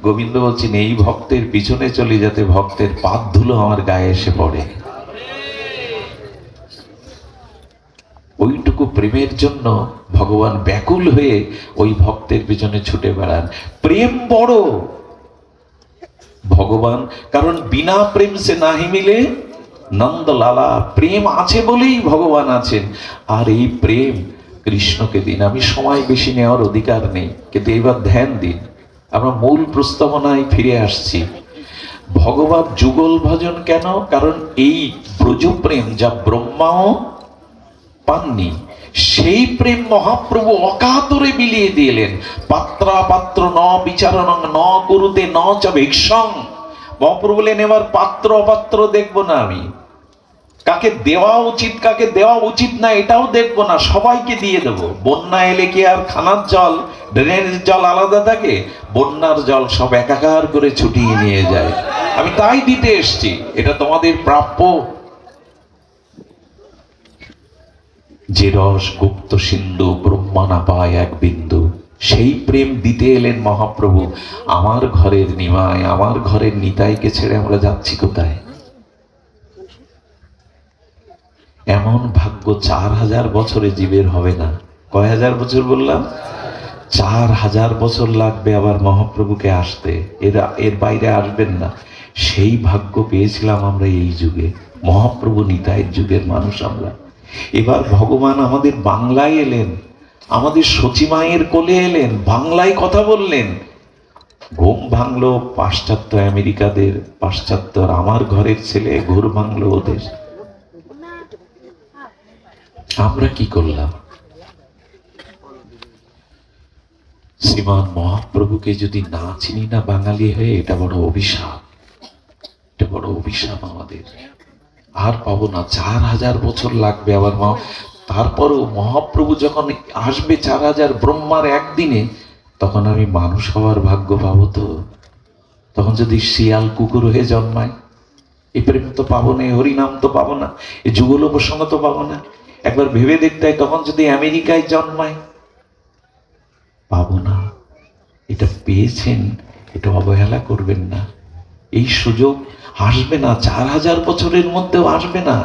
গোবিন্দ বলছেন এই ভক্তের পিছনে চলে, যাতে ভক্তের পাদ ধুলো আমার গায়ে এসে পড়ে। ওইটুকু প্রেমের জন্য ভগবান ব্যাকুল হয়ে ওই ভক্তের পিছনে ছুটে বেড়ান। প্রেম বড় ভগবান, কারণ বিনা প্রেম সে নাহি মিলে নন্দলালা। প্রেম আছে বলেই ভগবান আছেন। আর এই প্রেম কৃষ্ণকে দিন। আমি সময় বেশি নেওয়ার অধিকার নেই, কিন্তু এবার ধ্যান দিন। আমরা মূল প্রস্তাবনায় ফিরে আসছি। ভগবত যুগল ভজন কেন? কারণ এই ব্রজপ্রেম যা ব্রহ্মাও পাননি, সেই প্রেম মহাপ্রভু অকাতরে বিলিয়ে দিলেন। পাত্রা পাত্র ন বিচারণ ন কুরুতে ন চ ভিক্ষং। মহাপ্রভু বলেন এবার পাত্র অপাত্র দেখবো না, আমি কাকে দেওয়া উচিত কাকে দেওয়া উচিত না এটাও দেখবো না, সবাইকে দিয়ে দেবো। বন্যা এলে কি আর খানার জল ড্রেনের জল আলাদা থাকে? বন্যার জল সব একাকার করে ছুটিয়ে নিয়ে যায়। আমি তাই দিতে এসছি, এটা তোমাদের প্রাপ্য। যে রস গুপ্ত সিন্ধু ব্রহ্মা না পায় এক বিন্দু, সেই প্রেম দিতে এলেন মহাপ্রভু। আমার ঘরের নিমাই, আমার ঘরের নিতাইকে ছেড়ে আমরা যাচ্ছি কোথায়? এমন ভাগ্য 4000 বছরে জীবের হবে না। কয় হাজার বছর বললাম? 4000 বছর লাগবে আবার মহাপ্রভুকে আসতে, এর বাইরে আসবেন না। সেই ভাগ্য পেয়েছিলাম আমরা এই যুগে, মহাপ্রভু নিতাইয়ের যুগের মানুষ আমরা। এবার ভগবান আমাদের বাংলায় এলেন, আমাদের সচিমায়ের কোলে এলেন, বাংলায় কথা বললেন। ঘুম ভাঙলো পাশ্চাত্য আমেরিকাদের, পাশ্চাত্য আমার ঘরের ছেলে ঘুর ভাঙলো ওদের। আমরা কি করলাম? শ্রীমান মহাপ্রভুকে যদি না চিনি না বাঙালি হয়ে, এটা বড় অভিশাপ, এটা বড় অভিশাপ আমাদের। আর পাবো না, 4000 বছর লাগবে আবার। তারপরও মহাপ্রভু যখন আসবে 4000 ব্রহ্মার একদিনে, তখন আমি মানুষ হওয়ার ভাগ্য পাবো তো? তখন যদি শিয়াল কুকুর হয়ে জন্মায়, এই প্রেম তো পাবো না, হরিনাম তো পাবো না, এই যুগল প্রসঙ্গ তো পাবো না। একবার ভেবে দেখতে হয়, তখন যদি আমেরিকায় জন্মায়, পাবো না। এটা পেয়েছেন, এটা অবহেলা করবেন না। এই সুযোগ আসবে না, 4000 বছরের মধ্যেও আসবে না।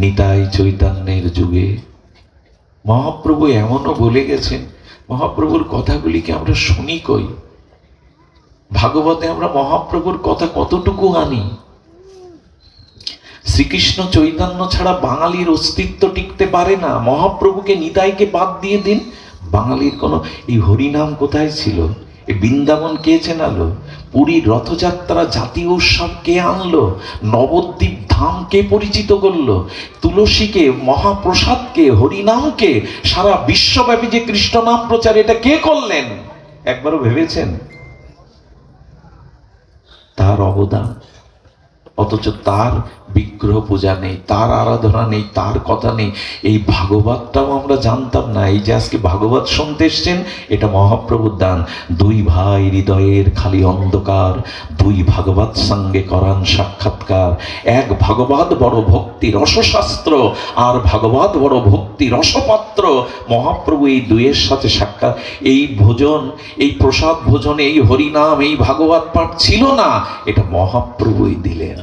নিতাই চৈতন্যের যুগে মহাপ্রভু এমনও বলে গেছেন, মহাপ্রভুর কথাগুলিকে আমরা শুনি কই? ভাগবতে আমরা মহাপ্রভুর কথা কতটুকু আনি? শ্রীকৃষ্ণ চৈতন্য ছাড়া বাঙালির অস্তিত্ব টিকতে পারে না। মহাপ্রভুকে নিতাইকে বাদ দিয়ে দিন, বাঙালির কোনো এই হরিনাম কোথায় ছিল? এই বৃন্দাবন কে চেনালো? পুরীর রথযাত্রা জাতীয় উৎসব কে আনলো? নবদ্বীপ ধাম কে পরিচিত করলো? তুলসীকে, মহাপ্রসাদকে, হরিনামকে, সারা বিশ্বব্যাপী যে কৃষ্ণ নাম প্রচার, এটা কে করলেন? একবারও ভেবেছেন তার অবদান? অথচ তার বিগ্রহ পূজা নেই, তার আরাধনা নেই, তার কথা নেই। এই ভাগবতটাও আমরা জানতাম না। এই যে আজকে ভাগবত শুনতে এসছেন, এটা মহাপ্রভুর দান। দুই ভাই হৃদয়ের খালি অন্ধকার, দুই ভাগবত সঙ্গে করান সাক্ষাৎকার। এক ভাগবত বড় ভক্তি রসশাস্ত্র, আর ভাগবত বড় ভক্তি রসপাত্র। মহাপ্রভু এই দুইয়ের সাথে সাক্ষাৎ। এই ভোজন, এই প্রসাদ ভোজন, এই হরিনাম, এই ভাগবত পাঠ ছিল না, এটা মহাপ্রভুই দিলেন।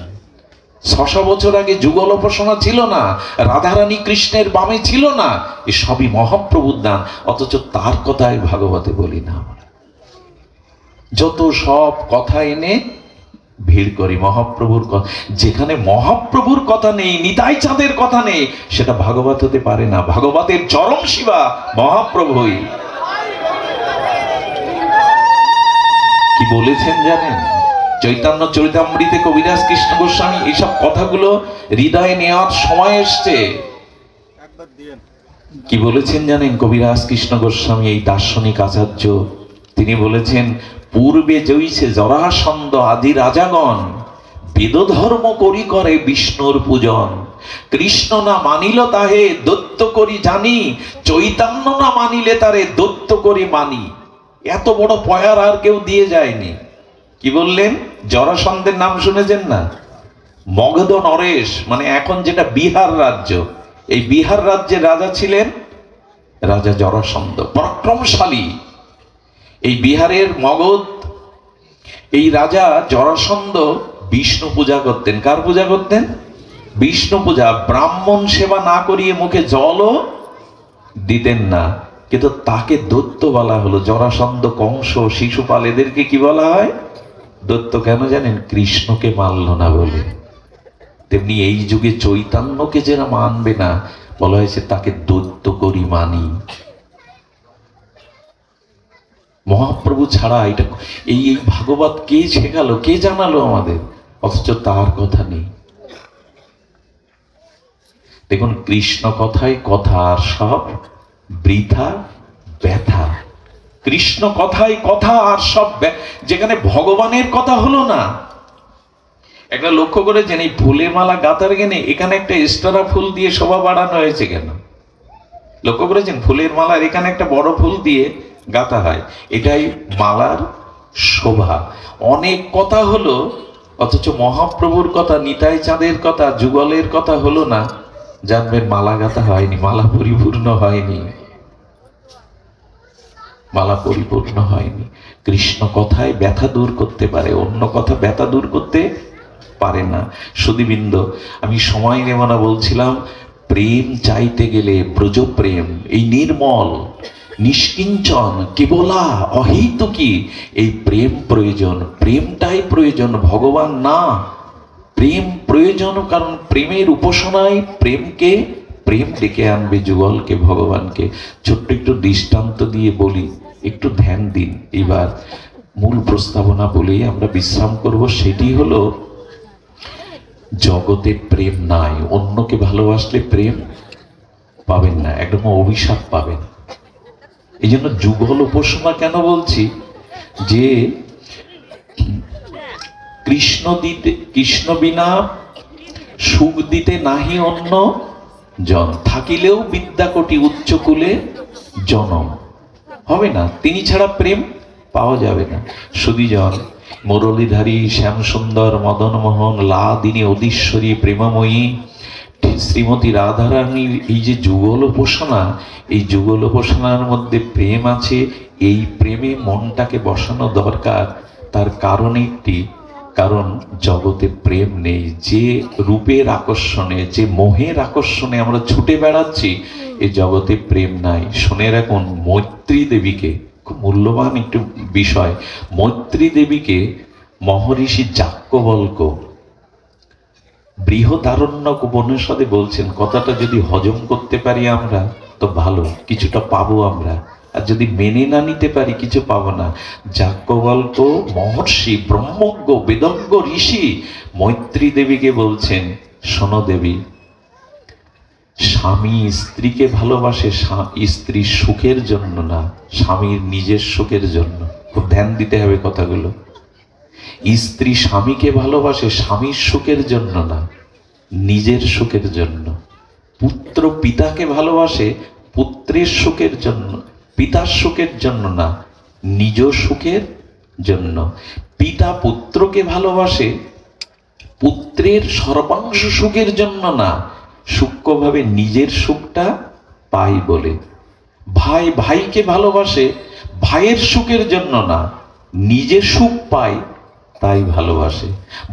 600 বছর আগে যুগল উপাসনা ছিল না, রাধারানী কৃষ্ণের বামে ছিল না, এ সবই মহাপ্রভুর দান। অথচ তার কথাই ভাগবতে বলি না আমরা। যত সব কথা এনে ভিড় করি মহাপ্রভুর কথা। যেখানে মহাপ্রভুর কথা নেই, নিতাই চাঁদের কথা নেই, সেটা ভাগবত হতে পারে না। ভাগবতের চরম শিবা মহাপ্রভুই। কি বলেছেন জানেন? চৈতন্য চরিতামৃতে কবিরাজ কৃষ্ণ গোস্বামী এইসব কথাগুলো হৃদয়ে নেওয়ার সময় এসছে। কি বলেছেন জানেন কবিরাজ কৃষ্ণ গোস্বামী, এই দার্শনিক আচার্য? তিনি বলেছেন, পূর্বে জৈছে জরাসন্ধ আদি রাজাগণ বেদধর্ম করি করে বিষ্ণুর পূজন। কৃষ্ণ না মানিল তাহে দত্ত করি জানি, চৈতন্য না মানিলে তারে দত্ত করি মানি। এত বড় পয়ার আর কেউ দিয়ে যায়নি। কি বললেন? জরাসন্ধের নাম শুনেছেন না? মগধ নরেশ, মানে এখন যেটা বিহার রাজ্য, এই বিহার রাজ্যের রাজা ছিলেন রাজা জরাসন্ধ, পরাক্রমশালী। এই বিহারের মগধ, এই রাজা জরাসন্ধ বিষ্ণু পূজা করতেন। কার পূজা করতেন? বিষ্ণু পূজা। ব্রাহ্মণ সেবা না করিয়ে মুখে জলও দিতেন না। কিন্তু তাকে দৈত্য বলা হলো। জরাসন্ধ, কংস, শিশুপাল, এদেরকে কি বলা হয়? দৈত্য। কেন জানেন? কৃষ্ণকে মানল না বলে। তেমনি এই যুগে চৈতন্যকে যারা মানবে না, বলা হয়েছে তাকে দৈত্য করি মানি। মহাপ্রভু ছাড়া এটা, এই ভাগবত কে শেখালো, কে জানালো আমাদের? অথচ তার কথা নেই। দেখুন, কৃষ্ণ কথাই কথা, আর সব বৃথা ব্যথা। কৃষ্ণ কথাই কথা, আর সব যেখানে ভগবানের কথা হলো না। একটা লক্ষ্য করেছেন, এই ফুলের মালা গাঁথার গেনে এখানে একটা এক্সট্রা ফুল দিয়ে শোভা বাড়ানো হয়েছে কেন? লক্ষ্য করেছেন? ফুলের মালার এখানে একটা বড় ফুল দিয়ে গাঁথা হয়, এটাই মালার শোভা। অনেক কথা হলো, অথচ মহাপ্রভুর কথা, নিতাই চাঁদের কথা, যুগলের কথা হলো না। জানবেন মালা গাঁথা হয়নি, মালা পরিপূর্ণ হয়নি, মালা পরিপূর্ণ হয়নি। কৃষ্ণ কথায় ব্যথা দূর করতে পারে, অন্য কথা ব্যথা দূর করতে পারে না। সুধীবৃন্দ, আমি সময় নেব না, বলছিলাম প্রেম চাইতে গেলে ব্রজ প্রেম, এই নির্মল নিষ্কিঞ্চন কেবলা অহেতুকী, এই প্রেম প্রয়োজন। প্রেমটাই প্রয়োজন, ভগবান না। প্রেম প্রয়োজন, কারণ প্রেমের উপাসনায় প্রেমকে, প্রেম ডেকে আনবে যুগলকে, ভগবানকে। ছোট্ট একটু দৃষ্টান্ত দিয়ে বলি, একটু ধ্যান দিন। এবার মূল প্রস্তাবনা বলেই আমরা বিশ্রাম করব। সেটি হলো, জগতে প্রেম নাই। অন্যকে ভালোবাসলে প্রেম পাবেন না, একদম অভিশাপ পাবেন। এই জন্য যুগল উপাসনা কেন বলছি, যে কৃষ্ণ বিনা সুখ দিতে নাহি অন্য জন, থাকিলেও বিদ্যাকোটি উচ্চকুলে জনম। হবে না, তিনি ছাড়া প্রেম পাওয়া যাবে না। সুধীজন, মুরলীধারী শ্যামসুন্দর মদনমোহন লাদিনী অধীশ্বরী প্রেমময়ী শ্রীমতী রাধারানীর এই যে যুগল উপাসনা, এই যুগল উপাসনার মধ্যে প্রেম আছে। এই প্রেমে মনটাকে বসানো দরকার। তার কারণ একটি, কারণ জগতে প্রেম নেই। যে রূপের আকর্ষণে, যে মোহের আকর্ষণে আমরা ছুটে বেড়াচ্ছি, এই জগতে প্রেম নাই। শুনে রাখুন, মৈত্রী দেবীকে, খুব মূল্যবান একটু বিষয়, মৈত্রী দেবীকে মহর্ষি যাজ্ঞবল্ক্য বৃহদারণ্যক উপনিষদে বলছেন, কথাটা যদি হজম করতে পারি আমরা তো ভালো, কিছুটা পাবো আমরা, আর যদি মেনে না নিতে পারি কিছু পাবো না। যাজ্ঞবল্ক্য মহর্ষি, ব্রহ্মজ্ঞ, বেদজ্ঞ ঋষি মৈত্রী দেবীকে বলছেন, শোনো দেবী, স্বামী স্ত্রীকে ভালোবাসে স্ত্রীর সুখের জন্য না, স্বামীর নিজের সুখের জন্য। খুব ধ্যান দিতে হবে কথাগুলো। স্ত্রী স্বামীকে ভালোবাসে স্বামীর সুখের জন্য না, নিজের সুখের জন্য। পুত্র পিতাকে ভালোবাসে পুত্রের সুখের জন্য, পিতার সুখের জন্য না, নিজ সুখের জন্য। পিতা পুত্রকে ভালোবাসে পুত্রের সর্বাংশ সুখের জন্য না, সূক্ষ্মভাবে নিজের সুখটা পাই বলে। ভাই ভাইকে ভালোবাসে ভাইয়ের সুখের জন্য না, নিজের সুখ পায় তাই ভালোবাসে।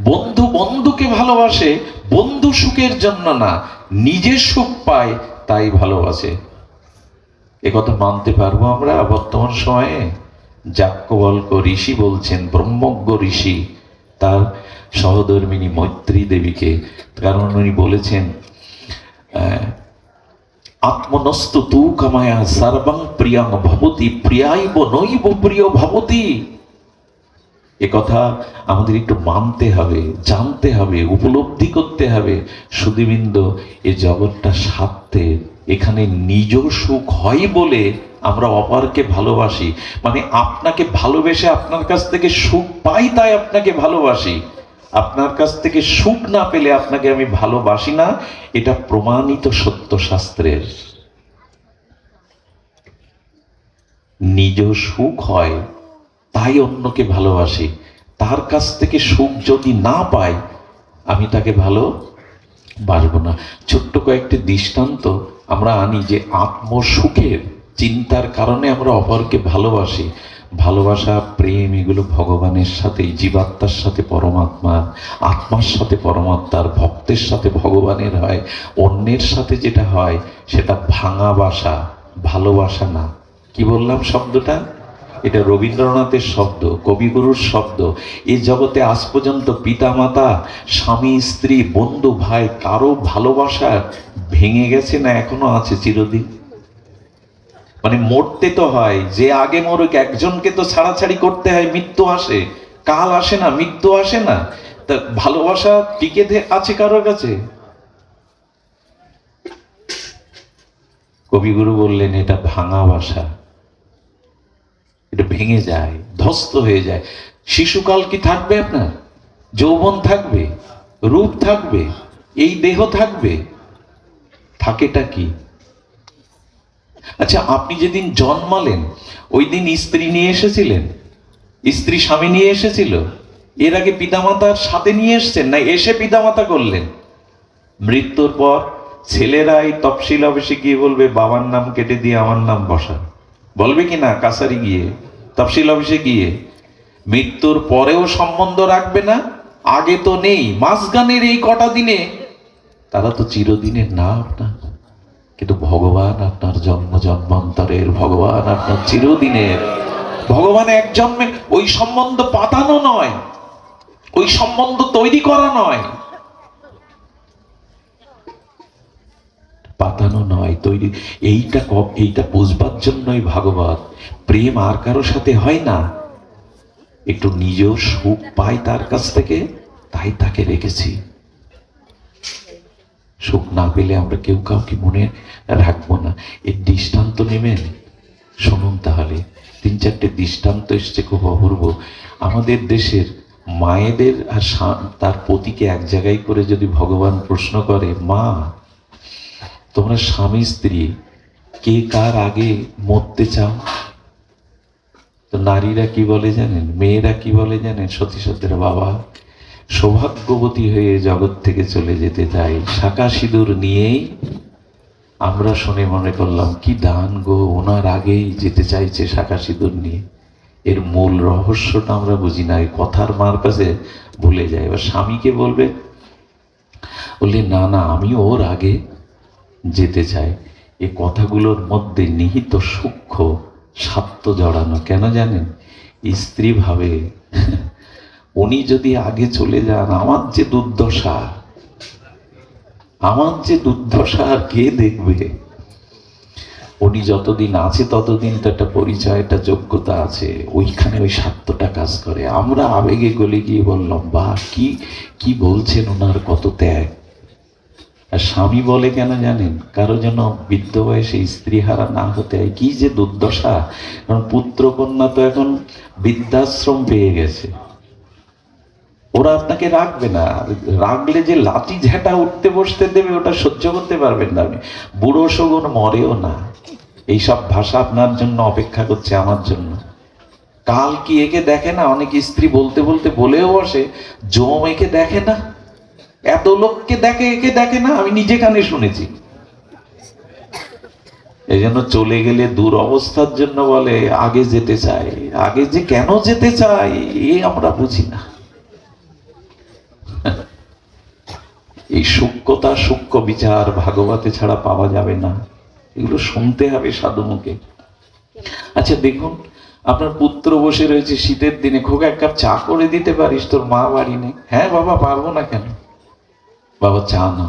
বন্ধু বন্ধুকে ভালোবাসে বন্ধু সুখের জন্য না, নিজের সুখ পায় তাই ভালোবাসে। একথা মানতে পারবো আমরা বর্তমান সময়ে? যাজ্ঞবল্ক্য ঋষি বলছেন, ব্রহ্মজ্ঞ ঋষি তার সহধর্মিণী মৈত্রী দেবীকে, কারণ উনি বলেছেন আত্মনস্তু তু কামায়া সর্বং প্রিয়ং ভবতি প্রিয়াইব নৈব প্রিয় ভবতি। একথা আমাদের একটু মানতে হবে, জানতে হবে, উপলব্ধি করতে হবে। সুধীবৃন্দ, এই জগৎটা স্বার্থের, এখানে নিজ সুখ হয় বলে আমরা অপরকে ভালোবাসি। মানে আপনাকে ভালোবেসে আপনার কাছ থেকে সুখ পাই তাই আপনাকে ভালোবাসি, আপনার কাছ থেকে সুখ না পেলে আপনাকে আমি ভালোবাসি না। এটা প্রমাণিত সত্য শাস্ত্রের। নিজ সুখ হয় তাই অন্যকে ভালোবাসি, তার কাছ থেকে সুখ যদি না পাই আমি তাকে ভালোবাসবো না। ছোট্ট কয়েকটি দৃষ্টান্ত আমরা আনি যে আত্মসুখের চিন্তার কারণে আমরা অপরকে ভালোবাসি। ভালোবাসা, প্রেম, এগুলো ভগবানের সাথে, জীবাত্মার সাথে পরমাত্মার, আত্মার সাথে পরমাত্মার, ভক্তের সাথে ভগবানের হয়। অন্যের সাথে যেটা হয় সেটা ভাঙা বাসা, ভালোবাসা না। কি বললাম শব্দটা? এটা রবীন্দ্রনাথের শব্দ, কবিগুরুর শব্দ। এই জগতে আজ পর্যন্ত পিতা মাতা, স্বামী স্ত্রী, বন্ধু ভাই, কারো ভালোবাসা ভেঙে গেছে না এখনো আছে চিরদিন? মানে মরতে তো হয়, যে আগে মরুক, একজনকে তো ছাড়াছাড়ি করতে হয়, মৃত্যু আসে, কাল আসে না, মৃত্যু আসে না। তা ভালোবাসা টিকে আছে কারোর কাছে? কবিগুরু বললেন এটা ভাঙা বাসা, এটা ভেঙে যায়, ধ্বস্ত হয়ে যায়। শিশুকাল কি থাকবে আপনার? যৌবন থাকবে, রূপ থাকবে, এই দেহ থাকবে, থাকেটা কি? আচ্ছা, আপনি যেদিন জন্মালেন ওই দিন স্ত্রী নিয়ে এসেছিলেন? স্ত্রী স্বামী নিয়ে এসেছিল? এর আগে পিতামাতার সাথে নিয়ে এসছেন না এসে পিতামাতা করলেন? মৃত্যুর পর ছেলেরাই তফসিল অফিসে গিয়ে বলবে বাবার নাম কেটে দিয়ে আমার নাম বসা, বলবে কি না? কাছারি গিয়ে, তফসিল অফিসে গিয়ে। মৃত্যুর পরেও সম্বন্ধ রাখবে না? আগে তো নেই, মাঝখানের এই কটা দিনে তারা তো চিরদিনের না আপনার। কিন্তু ভগবান আপনার জন্ম জন্মান্তরের, ভগবান আপনার চিরদিনের। ভগবান এক জন্মে, ওই সম্বন্ধ পাতানো নয়, ওই সম্বন্ধ তৈরি করা নয়, পাতানো নয়, তৈরি। এইটা বুঝবার জন্যই ভাগবত। প্রেম আর কারো সাথে হয় না, একটু নিজ সুখ পাই তার কাছ থেকে, তাই তাকে রেখেছি। সুখ না পেলে আমরা কেউ কাউকে মনে রাখবো না। এর দৃষ্টান্ত নেবেন, শুনুন তাহলে। 3-4টে দৃষ্টান্ত এসছে, খুব অপূর্ব। আমাদের দেশের মায়েদের আর তার পতিকে এক জায়গায় করে যদি ভগবান প্রশ্ন করে, মা তোমরা স্বামী স্ত্রী কে কার আগে মরতে চাও? তো নারীরা কি বলে জানেন, মেয়েরা কি বলে জানেন? সতী সত্যের বাবা সৌভাগ্যবতী হয়ে জগৎ থেকে চলে যেতে চাই, শাঁখা সিঁদুর নিয়েই। আমরা শুনে মনে করলাম কি দান গো, ওনার আগেই যেতে চাইছে শাঁখা সিঁদুর নিয়ে। এর মূল রহস্যটা আমরা বুঝি না, এই কথার মার কাছে ভুলে যায়। এবার স্বামীকে বলবে, বললে না না আমি ওর আগে যেতে চাই। এই কথাগুলোর মধ্যে নিহিত সূক্ষ্ম স্বার্থ জড়ানো। কেন জানেন? স্ত্রী ভাবে উনি যদি আগে চলে যান আমার যে দুর্দশা, আমার যে দুর্দশা আর কে দেখবে? উনি যতদিন আছে ততদিন তো একটা পরিচয়, একটা যোগ্যতা আছে, ওইখানে ওই স্বার্থটা কাজ করে। আমরা আবেগে গলে গিয়ে বললাম বাহ, কি বলছেন, ওনার কত ত্যাগ। আর স্বামী বলে কেন জানেন? কারো যেন বৃদ্ধ বয়সে স্ত্রী হারা না হতে হয়। কি যে দুর্দশা! কারণ পুত্র কন্যা তো এখন বৃদ্ধাশ্রম পেয়ে গেছে, ওরা আপনাকে রাখবে না। রাখলে যে লাঠি ঝেঁটা উঠতে বসতে দেবে, ওটা সহ্য করতে পারবেন না। আমি বুড়ো শগুন মরেও না, এইসব ভাষা আপনার জন্য অপেক্ষা করছে, আমার জন্য। কাল কি একে দেখে না? অনেক স্ত্রী বলতে বলতে বলেও বসে, জম একে দেখে না, এত লোককে দেখে, একে দেখে না। আমি নিজে কানে শুনেছি। এই জন্য চলে গেলে দূর অবস্থার জন্য বলে আগে যেতে চাই। আগে যে কেন যেতে চাই এ আমরা বুঝি না। এই সূক্ষ্মতা, সূক্ষ্ম বিচার ভাগবতে ছাড়া পাওয়া যাবে না, এগুলো শুনতে হবে সাধু মুখে। আচ্ছা দেখুন, আপনার পুত্র বসে রয়েছে শীতের দিনে, খোকা এক কাপ চা করে দিতে পারিস, তোর মা বাড়ি নেই। হ্যাঁ বাবা, পারবো না কেন? বাবা চা না।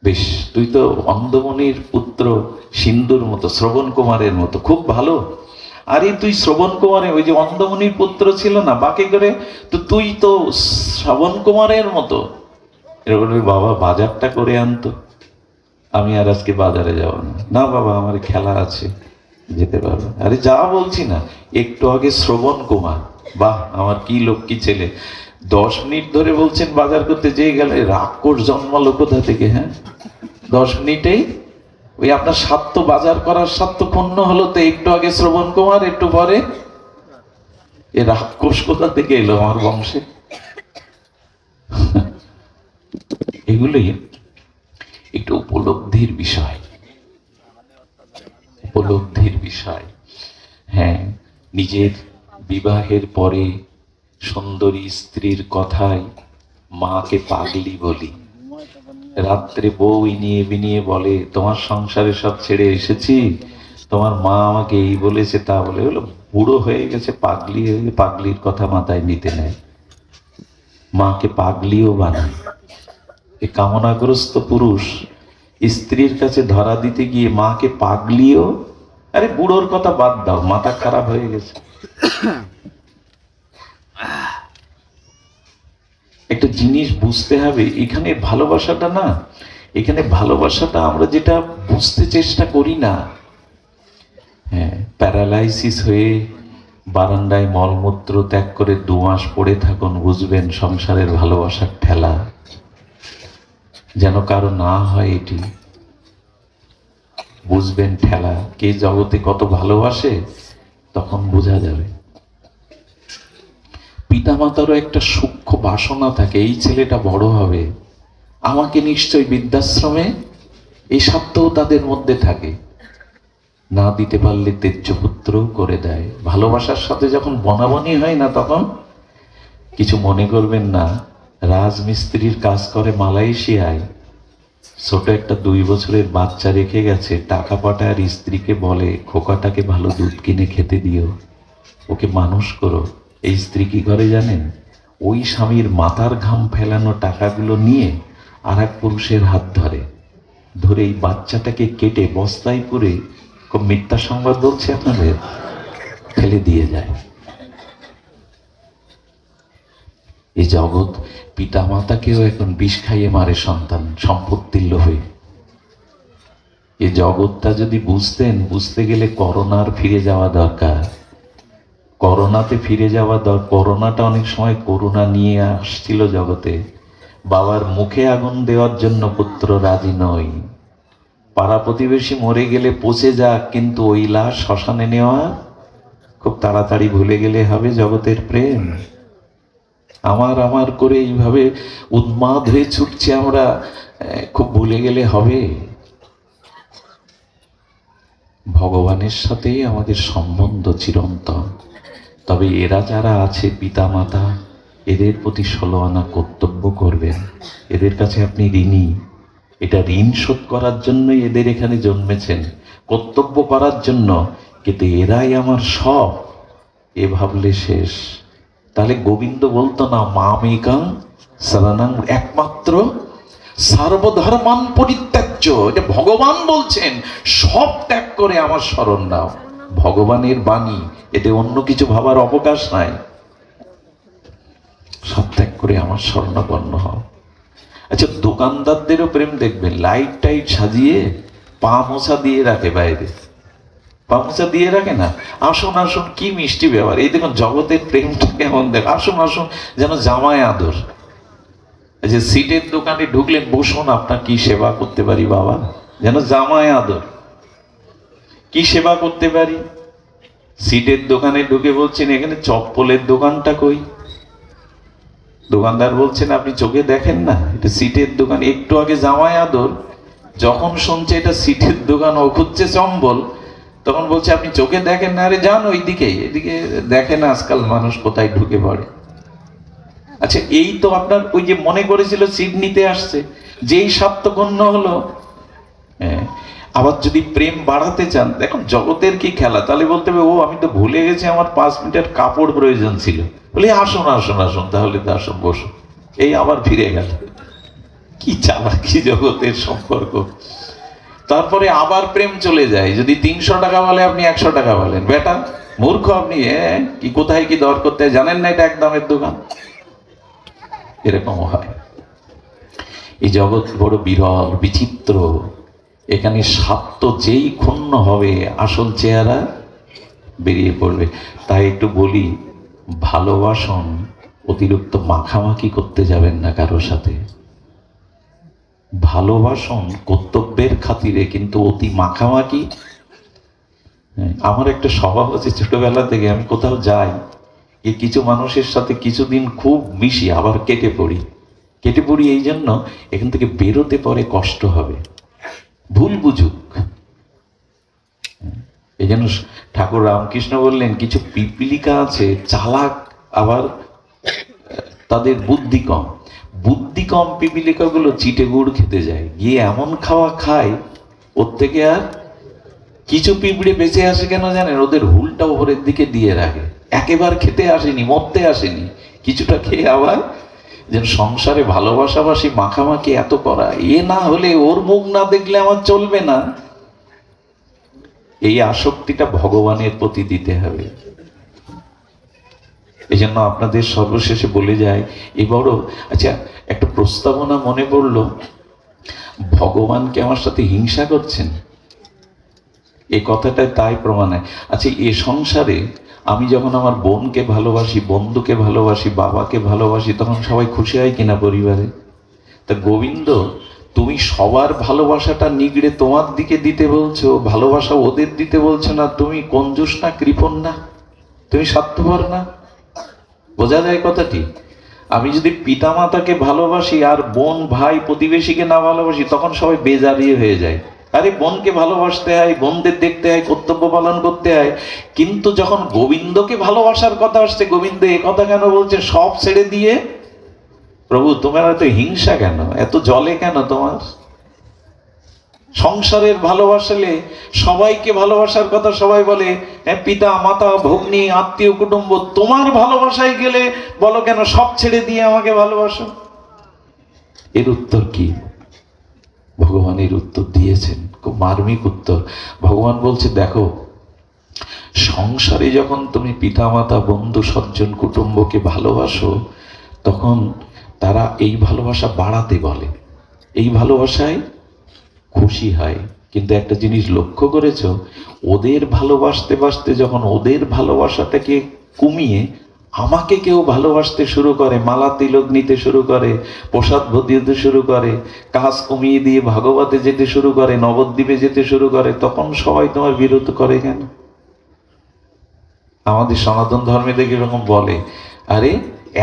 বেশ, তুই তো অন্ধমনির পুত্র, সিন্ধুর মতো, শ্রবণ কুমারের মতো, খুব ভালো। আরে তুই শ্রবণ কুমারে, ওই যে অন্ধমনির পুত্র ছিল না বাঁকে করে, তো তুই তো শ্রবণ কুমারের মতো। এরকম বাবা বাজারটা করে আনতো, আমি আর আজকে বাজারে যাব না। না বাবা, আমার খেলা আছে, যেতে পারবো। আরে যা বলছি না, একটু আগে শ্রবণ কুমার, বাহ আমার কি লক্ষ্মী ছেলে, 10 মিনিট ধরে বলছেন বাজার করতে, যেয়ে গেলে রাক্ষস জন্মালো কোথা থেকে? হ্যাঁ, 10 মিনিটেই ওই আপনার স্বার্থ, বাজার করার স্বার্থ পূর্ণ হলো। তো একটু আগে শ্রবণ কুমার, একটু পরে এ রাক্ষস কোথা থেকে এলো আমার বংশে? এগুলোই একটু উপলব্ধির বিষয়, উপলব্ধির বিষয়। হ্যাঁ, নিজের বিবাহের পরে সুন্দরী স্ত্রীর কথায় মাকে পাগলি বলি। রাত্রে বউ ইনিয়ে বিনিয়ে বলে, তোমার সংসারে সব ছেড়ে এসেছি, তোমার মা আমাকে এই বলেছে তা বলে। হলো বুড়ো হয়ে গেছে, পাগলি হয়ে গেছে, পাগলির কথা মাথায় নিতে নেয়, মাকে পাগলিও বানায়। এই কামনাগ্রস্ত পুরুষ স্ত্রীর কাছে ধরা দিতে গিয়ে মাকে পাগলিও। আরে বুড়োর কথা বাদ দাও, মাথা খারাপ হয়ে গেছে। একটা জিনিস বুঝতে হবে, এখানে ভালোবাসাটা না, এখানে ভালোবাসাটা আমরা যেটা বুঝতে চেষ্টা করি না। হ্যাঁ, প্যারালাইসিস হয়ে বারান্দায় মলমূত্র ত্যাগ করে 2 মাস পড়ে থাকুন, বুঝবেন সংসারের ভালোবাসার ঠেলা যেন কারো না হয়, এটি বুঝবেন ঠেলা। কে জগতে কত ভালোবাসে তখন বোঝা যাবে। পিতামাতারও একটা সূক্ষ্ম বাসনা থাকে, এই ছেলেটা বড় হবে, আমাকে নিশ্চয়ই বৃদ্ধাশ্রমে, এই স্বার্থও তাদের মধ্যে থাকে। না দিতে পারলে তেজ্যপুত্র করে দেয়। ভালোবাসার সাথে যখন বনাবনি হয় না, তখন কিছু মনে করবেন না। রাজমিস্ত্রির কাজ করে মালয়েশিয়ায়, ছোট একটা 2 বছরের বাচ্চা রেখে গেছে, টাকা পাঠায় আর স্ত্রীকে বলে, খোকাটাকে ভালো দুধ কিনে খেতে দিও, ওকে মানুষ করো। এই স্ত্রী কি করে জানেন? ওই স্বামীর মাথার ঘাম ফেলানো টাকাগুলো নিয়ে আর এক পুরুষের হাত ধরে ধরে এই বাচ্চাটাকে কেটে বস্তায় পুরে, খুব মিথ্যা সংবাদ বলছে আপনাদের, ফেলে দিয়ে যায়। এই জগৎ পিতা মাতাকেও এখন বিষ খাইয়ে মারে সন্তান, সম্পত্তির লোভে। এই জগৎটা যদি বুঝতেন, বুঝতে গেলে করোনার ফিরে যাওয়া দরকার, করোনাতে ফিরে যাওয়া দরকার। করোনাটা অনেক সময় করোনা নিয়ে আসছিল জগতে। বাবার মুখে আগুন দেওয়ার জন্য পুত্র রাজি নয়, পাড়া প্রতিবেশী মরে গেলে পচে যাক, কিন্তু ওই লাশ শ্মশানে নেওয়া খুব তাড়াতাড়ি ভুলে গেলে হবে জগতের প্রেম। আমার আমার করে এইভাবে উন্মাদ হয়ে ছুটছি আমরা, খুব ভুলে গেলে হবে। ভগবানের সাথেই আমাদের সম্বন্ধ চিরন্তন। তবে এরা যারা আছে পিতামাতা, এদের প্রতি 16 আনা কর্তব্য করবেন। এদের কাছে আপনি ঋণী, এটা ঋণ শোধ করার জন্যই এদের এখানে জন্মেছেন, কর্তব্য করার জন্য। কিন্তু এরাই আমার সব, এ ভাবলে শেষ। তাহলে গোবিন্দ বলতো না, মামেকাং শরণং, একমাত্র সর্বধর্মান পরিত্যাজ্য। এটা ভগবান বলছেন, সব ত্যাগ করে আমার শরণ নাও। ভগবানের বাণী, এতে অন্য কিছু ভাবার অবকাশ নাই। সব ত্যাগ করে আমার শরণাপন্ন হও। আচ্ছা, দোকানদারদেরও প্রেম দেখবেন, লাইট টাইট সাজিয়ে পা মোছা দিয়ে রাখে বাইরে, পা মোছা দিয়ে রাখে না। আসুন আসুন, কি মিষ্টি ব্যাপার। এই দেখুন জগতের প্রেমটা কেমন দেখ, আসুন আসুন, যেন জামায় আদর। যে সিটের দোকানে ঢুকলেন, বসুন, আপনার কি সেবা করতে পারি বাবা, যেন জামায় আদর। কি সেবা করতে পারি? সিটের দোকানে ঢুকে বলছেন, এখানে চপ্পলের দোকানটা কই? দোকানদার বলছেন, আপনি চোখে দেখেন না, এটা সিটের দোকান। একটু আগে জামায় আদর, যখন শুনছে এটা সিটের দোকান, ও খুঁজছে চম্বল, তখন বলছে আপনি চোখে দেখেন না। আরে যান ওইদিকে, এদিকে দেখেন আজকাল মানুষ কোথায় ঢুকে পড়ে। আচ্ছা, এই তো আপনার ওই যে মনে করেছিল সিডনিতে আসছে, যেই সার্থকন্য হলো। হ্যাঁ, আবার যদি প্রেম বাড়াতে চান, দেখুন জগতের কি খেলা, তাহলে বলতে হবে ও আমি তো ভুলে গেছি আমার 5 মিটার কাপড় প্রয়োজন ছিল, বলে আসুন আসুন আসুন, তাহলে তো আসুন বসুন, এই আবার ফিরে গেল। কি চালাকি জগতের সম্পর্ক। তারপরে আবার প্রেম চলে যায়, যদি 300 টাকা বলে আপনি 100 টাকা বলেন, বেটা মূর্খ আপনি, কি কোথায় কি দর করতে জানেন না, এটা একদমের দোকান। এরকম হয়। এই জগৎ বড় বিরল বিচিত্র, এখানে স্বার্থ যেই ক্ষুণ্ণ হবে আসল চেহারা বেরিয়ে পড়বে। তাই একটু বলি, ভালোবাসন, অতিরিক্ত মাখামাখি করতে যাবেন না কারো সাথে। ভালোবাসন কর্তব্যের খাতিরে, কিন্তু অতি মাখামাখি। আমার একটা স্বভাব আছে ছোটবেলা থেকে, আমি কোথাও যাই কিছু মানুষের সাথে কিছুদিন খুব মিশি, আবার কেটে পড়ি এই জন্য এখান থেকে বেরোতে পরে কষ্ট হবে, ভুল বুঝুক। এই জন্য ঠাকুর রামকৃষ্ণ বললেন, কিছু পিপলিকা আছে চালাক, আবার তাদের বুদ্ধি কম পিপলিকাগুলো চিটে গুড় খেতে যায়, গিয়ে এমন খাওয়া খায়, ওর থেকে আর কিছু পিঁপড়ে বেঁচে আসে কেন জানেন, ওদের হুলটা উপরের দিকে দিয়ে রাখে, একেবারে খেতে আসেনি, মরতে আসেনি, কিছুটা খেয়ে আবার। যেন সংসারে ভালোবাসাবাসি মাখামাখি এত করা, এ না হলে ওর মুখ না দেখলে আমার চলবে না, এই আসক্তিটা ভগবানের প্রতি দিতে হবে। এই জন্য আপনাদের সর্বশেষে বলে যায়, এ বড় আচ্ছা একটা প্রস্তাবনা মনে পড়লো, ভগবানকে আমার সাথে হিংসা করছেন, এই কথাটাই তাই প্রমাণ হয়। আচ্ছা, এ সংসারে আমি যখন আমার বোনকে ভালোবাসি, বন্ধুকে ভালোবাসি, বাবাকে ভালোবাসি, তখন সবাই খুশি হয় কিনা পরিবারে? তা গোবিন্দ, তুমি সবার ভালোবাসাটা নিগড়ে তোমার দিকে দিতে বলছো, ভালোবাসা ওদের দিতে বলছো না, তুমি কঞ্জুস না, কৃপণ না, তুমি স্বার্থপর না? বোঝা যায় কথাটি? আমি যদি পিতামাতাকে ভালোবাসি আর বোন ভাই প্রতিবেশীকে না ভালোবাসি, তখন সবাই বেজারিয়ে হয়ে যায়। আরে বোনকে ভালোবাসতে হয়, বোনদের দেখতে হয়, কর্তব্য পালন করতে হয়, কিন্তু যখন গোবিন্দকে ভালোবাসার কথা আসছে, গোবিন্দ এ কথা কেন বলছে, সব ছেড়ে দিয়ে? প্রভু তোমার এত হিংসা কেন, এত জলে কেন তোমার? সংসারের ভালোবাসলে সবাইকে ভালোবাসার কথা সবাই বলে, পিতা মাতা ভগ্নী আত্মীয় কুটুম্ব, তোমার ভালোবাসায় গেলে বলো কেন সব ছেড়ে দিয়ে আমাকে ভালোবাসো? এর উত্তর কি? ভগবান এর উত্তর দিয়েছেন, খুব মার্মিক উত্তর। ভগবান বলছে, দেখো সংসারে যখন তুমি পিতামাতা বন্ধু সজ্জন কুটুম্বকে ভালোবাসো, তখন তারা এই ভালোবাসা বাড়াতে বলে, এই ভালোবাসায় খুশি হয়। কিন্তু একটা জিনিস লক্ষ্য করেছো, ওদের ভালোবাসতে বাসতে যখন ওদের ভালোবাসাটাকে কমিয়ে আমাকে কেউ ভালোবাসতে শুরু করে, মালা তিলক নিতে শুরু করে, প্রসাদ দিতে শুরু করে, কাজ কমিয়ে দিয়ে ভাগবতে যেতে শুরু করে, নবদ্বীপে যেতে শুরু করে, তখন সবাই তোমার বিরোধ করে কেন? আমাদের সনাতন ধর্মে দেখে এরকম বলে, আরে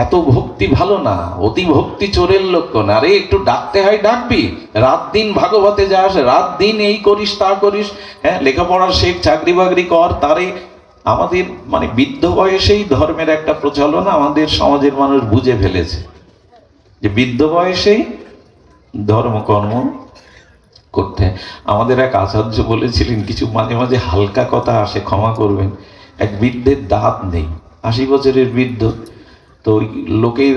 এত ভক্তি ভালো না, অতি ভক্তি চোরের লক্ষণ। আরে একটু ডাকতে হয় ডাকবি, রাত দিন ভাগবতে যাস, রাত দিন এই করিস তা করিস, হ্যাঁ লেখাপড়া শেখ, চাকরি বাকরি কর। তারে আমাদের মানে বৃদ্ধ বয়সেই ধর্মের একটা প্রচলন আমাদের সমাজের মানুষ বুঝে ফেলেছে, যে বৃদ্ধ বয়সেই ধর্মকর্ম করতে। আমাদের এক আচার্য বলেছিলেন, কিছু মাঝে মাঝে হালকা কথা আসে, ক্ষমা করবেন। এক বৃদ্ধের দাঁত নেই, 80 বছরের বৃদ্ধ, তো ওই লোকের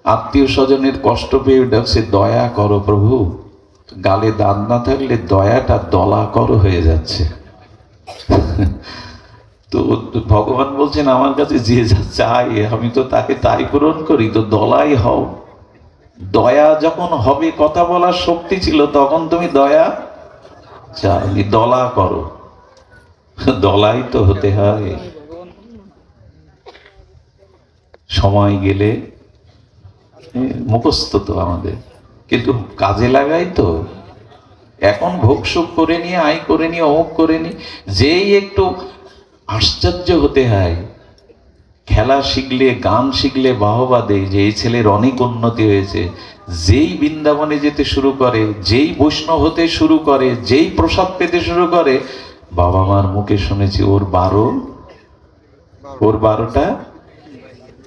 আত্মীয় স্বজনের কষ্ট পেয়ে ডাকছে, দয়া করো প্রভু, গালে দাঁত না থাকলে দয়াটা দলা করো হয়ে যাচ্ছে। তো ভগবান বলছেন, আমার কাছে যে যা চাই আমি তো তাকে তাই পূরণ করি, তো দলাই হও। দয়া যখন হবে, কথা বলার শক্তি ছিল, তখন তুমি দয়া চাই, দলা করো, দলাই তো হতে হয়। সময় গেলে মুখস্থ তো আমাদের, কিন্তু কাজে লাগাই তো। এখন ভোগসুখ করে নিয়ে, আয় করে নিয়ে, অমুক করে নি, যেই একটু আশ্চর্য হতে হয়। খেলা শিখলে, গান শিখলে বাহবা দেয় যে এই ছেলের অনেক উন্নতি হয়েছে। যেই বৃন্দাবনে যেতে শুরু করে, যেই বৈষ্ণব হতে শুরু করে, যেই প্রসাদ পেতে শুরু করে, বাবা মার মুখে শুনেছি ওর 12টা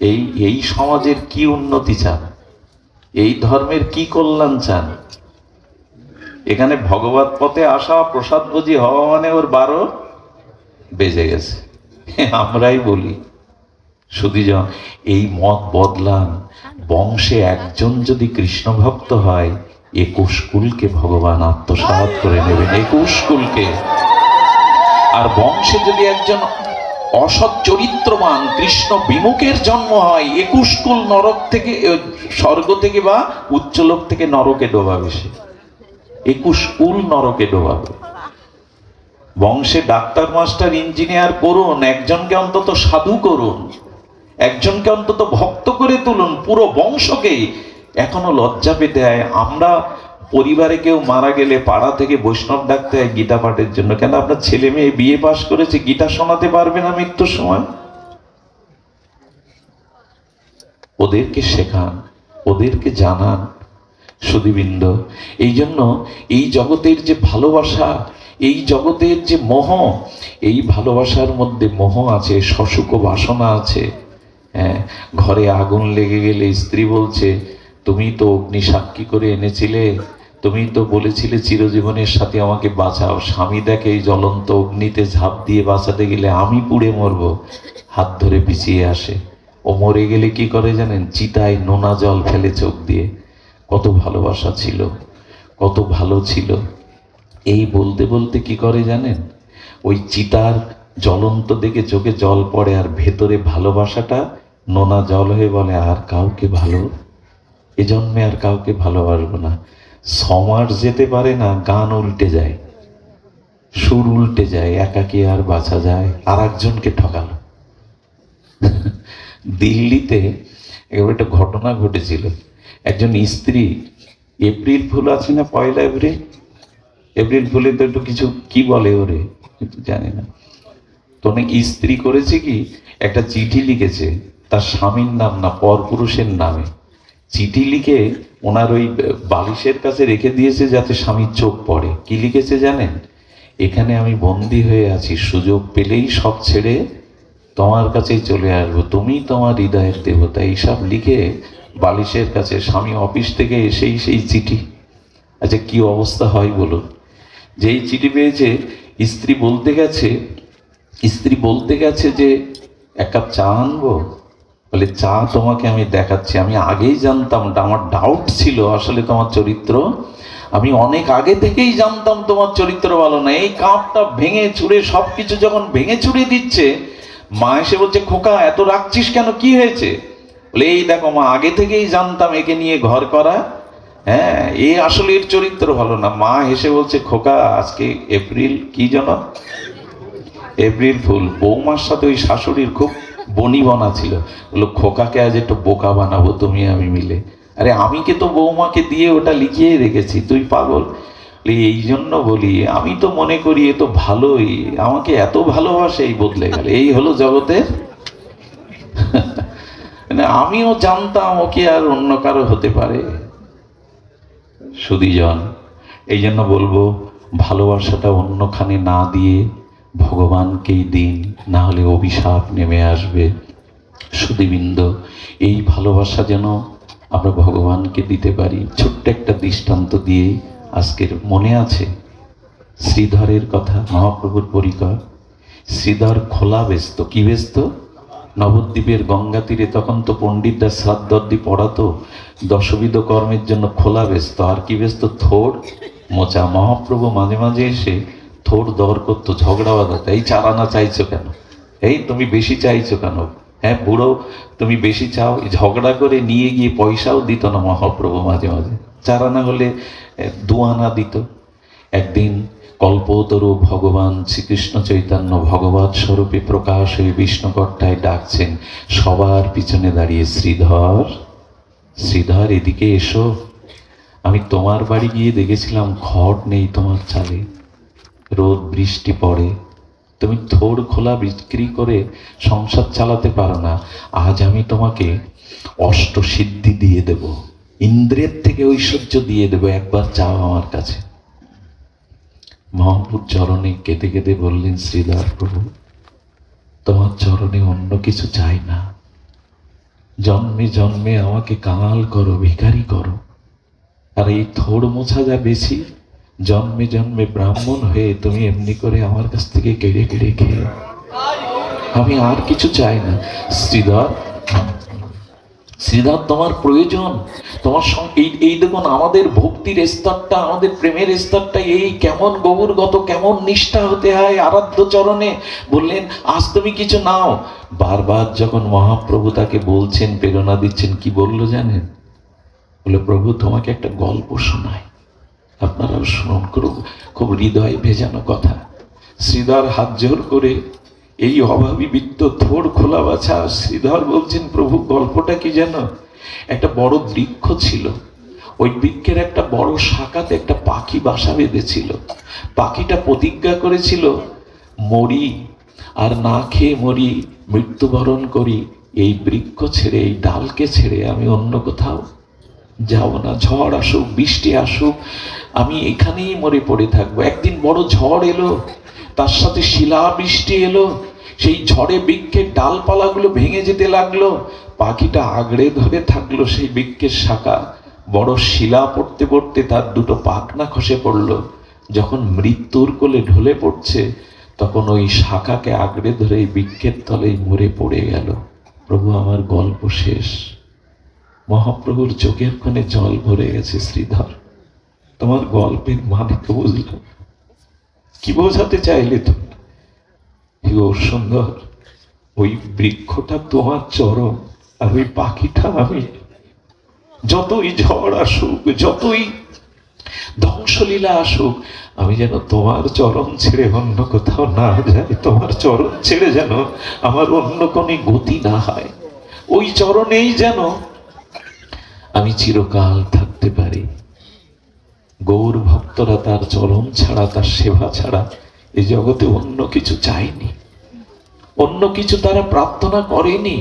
এই এই সমাজের কি উন্নতি চান? এই ধর্মের কি কল্যাণ চান? এখানে ভগবত পথে আসা, প্রসাদ ভোজি হওয়া মানে ওর 12 বেজে গেছে। আমরাই বলি সুধীজন, এই মত বদলান। বংশে একজন যদি কৃষ্ণ ভক্ত হয়, 21 কুলকে ভগবান আত্মসাৎ করে নেবেন, 21 কুলকে। আর বংশে যদি একজন অসৎ চরিত্রবান কৃষ্ণ বিমুখের জন্ম হয়, 21 কুল নরক থেকে, স্বর্গ থেকে বা উচ্চলোক থেকে নরকে ডোবাবে সে। 21 কুল নরকে ডোবাবে। বংশে ডাক্তার, মাস্টার, ইঞ্জিনিয়ার করুন, একজনকে অন্তত সাধু করুন, একজনকে অন্তত ভক্ত করে তুলুন, পুরো বংশকেই। এখনো লজ্জা পেতে হয়। আমরা পরিবারে কেউ মারা গেলে পাড়া থেকে বৈষ্ণব ডাকতে হয় গীতা পাঠের জন্য। কেন? আপনার ছেলে মেয়ে বিয়ে পাশ করেছে, গীতা শোনাতে পারবে না মৃত্যুর সময়? ওদেরকে শেখান, ওদেরকে জানান। সুধীবৃন্দ, এই জন্য এই জগতের যে ভালোবাসা, এই জগতের যে মোহ, এই ভালোবাসার মধ্যে মোহ আছে, শশুক বাসনা আছে। হ্যাঁ, ঘরে আগুন লেগে গেলে স্ত্রী বলছে, তুমি তো অগ্নি সাক্ষী করে এনেছিলে, তুমি তো বলেছিলে চিরজীবনের সাথে আমাকে বাঁচাও। স্বামী দেখে এই জ্বলন্ত অগ্নিতে ঝাঁপ দিয়ে বাঁচাতে গেলে আমি পুড়ে মরবো, হাত ধরে পিছিয়ে আসে। ও মরে গেলে কি করে জানেন? চিতায় নোনা জল ফেলে চোখ দিয়ে। কত ভালোবাসা ছিল, কত ভালো ছিল। এই বলতে বলতে কি করে জানেন? ওই চিতার জ্বলন্ত দেখে চোখে জল পড়ে, আর ভেতরে ভালোবাসাটা নোনা জল হয়ে বলে, আর কাউকে ভালো, এ জন্মে আর কাউকে ভালোবাসবো না। 6 মাস যেতে পারে না, গান উল্টে যায়, সুর উল্টে যায়, একাকী আর বাঁচা যায়, আর একজনকে ঠকালো। দিল্লিতে এবার একটা ঘটনা ঘটেছিল। একজন স্ত্রী, এপ্রিল ফুল আছে না, 1 এপ্রিল, এপ্রিল ফুলে তো একটু কিছু কি বলে ওরে, কিন্তু জানি না তো। অনেক স্ত্রী করেছে কি, একটা চিঠি লিখেছে তার স্বামীর নাম না, পরপুরুষের নামে। চিঠি লিখে ওনার ওই বালিশের কাছে রেখে দিয়েছে যাতে স্বামীর চোখ পড়ে। কি লিখেছে জানেন? এখানে আমি বন্দী হয়ে আছি, সুযোগ পেলেই সব ছেড়ে তোমার কাছেই চলে আসবো, তুমি তোমার হৃদয়ের দেবতা। এইসব লিখে বালিশের কাছে, স্বামী অফিস থেকে এসেই সেই চিঠি। আচ্ছা, কি অবস্থা হয় বলুন? যেই চিঠি পেয়েছে, স্ত্রী বলতে গেছে যে 1 কাপ চা আনবো। বলে, চা তোমাকে আমি দেখাচ্ছি, আমি আগেই জানতাম, আমার ডাউট ছিল আসলে তোমার চরিত্র, আমি অনেক আগে থেকেই জানতাম তোমার চরিত্র ভালো না। এই কাপটা ভেঙে চুরে, সবকিছু যখন ভেঙে চুরে দিচ্ছে, মা এসে বলছে, খোকা এত রাখছিস কেন, কি হয়েছে? বলে, এই দেখো মা, আগে থেকেই জানতাম একে নিয়ে ঘর করা, হ্যাঁ, এ আসলে এর চরিত্র ভালো না। মা হেসে বলছে, খোকা আজকে এপ্রিল কি যেন, এপ্রিল ফুল। বৌমার সাথে ওই শাশুড়ির খুব বনিবনা ছিল। বললো, খোকাকে আজ একটু বোকা বানাবো তুমি আমি মিলে। আরে আমি কে তো বৌমাকে দিয়ে ওটা লিখিয়ে রেখেছি, তুই পাগল? এই জন্য বলি, আমি তো মনে করি এ তো ভালোই, আমাকে এত ভালোবাসে, এই বদলে গেল। এই হলো জগতের। মানে আমিও জানতাম ওকে আর অন্য কারো হতে পারে। সুধীজন, এই জন্য বলবো, ভালোবাসাটা অন্যখানে না দিয়ে ভগবানকেই দিন, না হলে অভিশাপ নেমে আসবে। সুধীবৃন্দ, এই ভালোবাসা যেন আমরা ভগবানকে দিতে পারি। ছোট্ট একটা দৃষ্টান্ত দিয়ে আজকের মনে আছে শ্রীধরের কথা, মহাপ্রভুর পরিকর। শ্রীধর খোলা ব্যস্ত, কি ব্যস্ত? নবদ্বীপের গঙ্গা তীরে তখন তো পণ্ডিতরা শ্রাদ্ধি পড়াতো, দশবিধ কর্মের জন্য খোলা ব্যস্ত। আর কি ব্যস্ত? থোড় মোচা। মহাপ্রভু মাঝে মাঝে এসে থোড় দর করতো, ঝগড়া বাঁধাতো। এই 4 আনা চাইছো কেন? এই তুমি বেশি চাইছো কেন? হ্যাঁ বুড়ো, তুমি বেশি চাও। ঝগড়া করে নিয়ে গিয়ে পয়সাও দিত না মহাপ্রভু। মাঝে মাঝে 4 আনা হলে 2 আনা দিত। একদিন কল্পতরু ভগবান শ্রীকৃষ্ণ চৈতন্য ভগবৎ স্বরূপে প্রকাশ হয়ে বিষ্ণুকর্তায় ডাকছেন। সবার পিছনে দাঁড়িয়ে, শ্রীধর, শ্রীধর এদিকে এসো। আমি তোমার বাড়ি গিয়ে দেখেছিলাম খড় নেই তোমার চালে, রোদ বৃষ্টি পড়ে, তুমি থোড় খোলা বিক্রি করে সংসার চালাতে পারো না। আজ আমি তোমাকে অষ্টসিদ্ধি দিয়ে দেব, ইন্দ্রের থেকে ঐশ্বর্য দিয়ে দেব, একবার চাও আমার কাছে। মহাপ্রভুর চরণে কেঁদে কেঁদে বললেন, শ্রীধর প্রভু, তোমার চরণে অন্য কিছু চাই না, জন্মে জন্মে আমাকে কাঙাল করো, ভিখারি করো। আর এই থোড় মোছা যা বেশি, জন্মে জন্মে ব্রাহ্মণ হয়ে তুমি এমনি করে আমার কাছ থেকে কেড়ে কেড়ে খেয়ে, আমি আর কিছু চাই না। শ্রীধর, শ্রীধর, তোমার প্রয়োজন, তোমার সঙ্গে এই দেখুন আমাদের ভক্তির স্তরটা, আমাদের প্রেমের স্তরটা এই কেমন গভীরগত, কেমন নিষ্ঠা হতে হয় আরাধ্য চরণে। বললেন আজ তুমি কিছু নাও। বারবার যখন মহাপ্রভু তাকে বলছেন, প্রেরণা দিচ্ছেন, কি বললো জানেন? বলে, প্রভু তোমাকে একটা গল্প শোনায়, আপনারাও শুনুন, খুব হৃদয় ভেজানো কথা। শ্রীধর হাত জোর করে, এই অভাবী বৃত্ত থোড় খোলা বাছা, শ্রীধর বলছেন, প্রভু গল্পটা কি জানো? একটা বড় বৃক্ষ ছিল, ওই বৃক্ষের একটা বড় শাখাতে একটা পাখি বাসা বেঁধেছিল। পাখিটা প্রতিজ্ঞা করেছিল, মরি আর না খেয়ে মরি, মৃত্যুবরণ করি, এই বৃক্ষ ছেড়ে, এই ডালকে ছেড়ে আমি অন্য কোথাও যাব না। ঝড় আসুক, বৃষ্টি আসুক, আমি এখানেই মরে পড়ে থাকবো। একদিন বড় ঝড় এলো, তার সাথে শিলা বৃষ্টি এলো, সেই ঝড়ে বৃক্ষের ডালপালাগুলো ভেঙে যেতে লাগলো। পাখিটা আগড়ে ধরে থাকলো সেই বৃক্ষের শাখা। বড় শিলা পড়তে পড়তে তার দুটো পাখনা খসে পড়লো। যখন মৃত্যুর কোলে ঢলে পড়ছে, তখন ওই শাখাকে আগড়ে ধরে এই বৃক্ষের তলেই মরে পড়ে গেল। প্রভু আমার গল্প শেষ। মহাপ্রভুর চোখের কোণে জল ভরে গেছে। শ্রীধর, তোমার গল্পের মানে তো বুঝলাম, কি বোঝাতে চাইলে তুমি? সুন্দর, ওই বৃক্ষটা তোমার চরণ, আর ওই পাখিটা আমি। যতই ঝড় আসুক, যতই ধ্বংসলীলা আসুক, আমি যেন তোমার চরণ ছেড়ে অন্য কোথাও না যাই, তোমার চরণ ছেড়ে যেন আমার অন্য কোনো গতি না হয়, ওই চরণেই যেন আমি চিরকাল থাকতে পারি। গৌর ভক্তরা তার চরণ ছাড়া, তার সেবা ছাড়া এই জগতে অন্য কিছু চায়নি, অন্য কিছু তারা প্রার্থনা করেনি,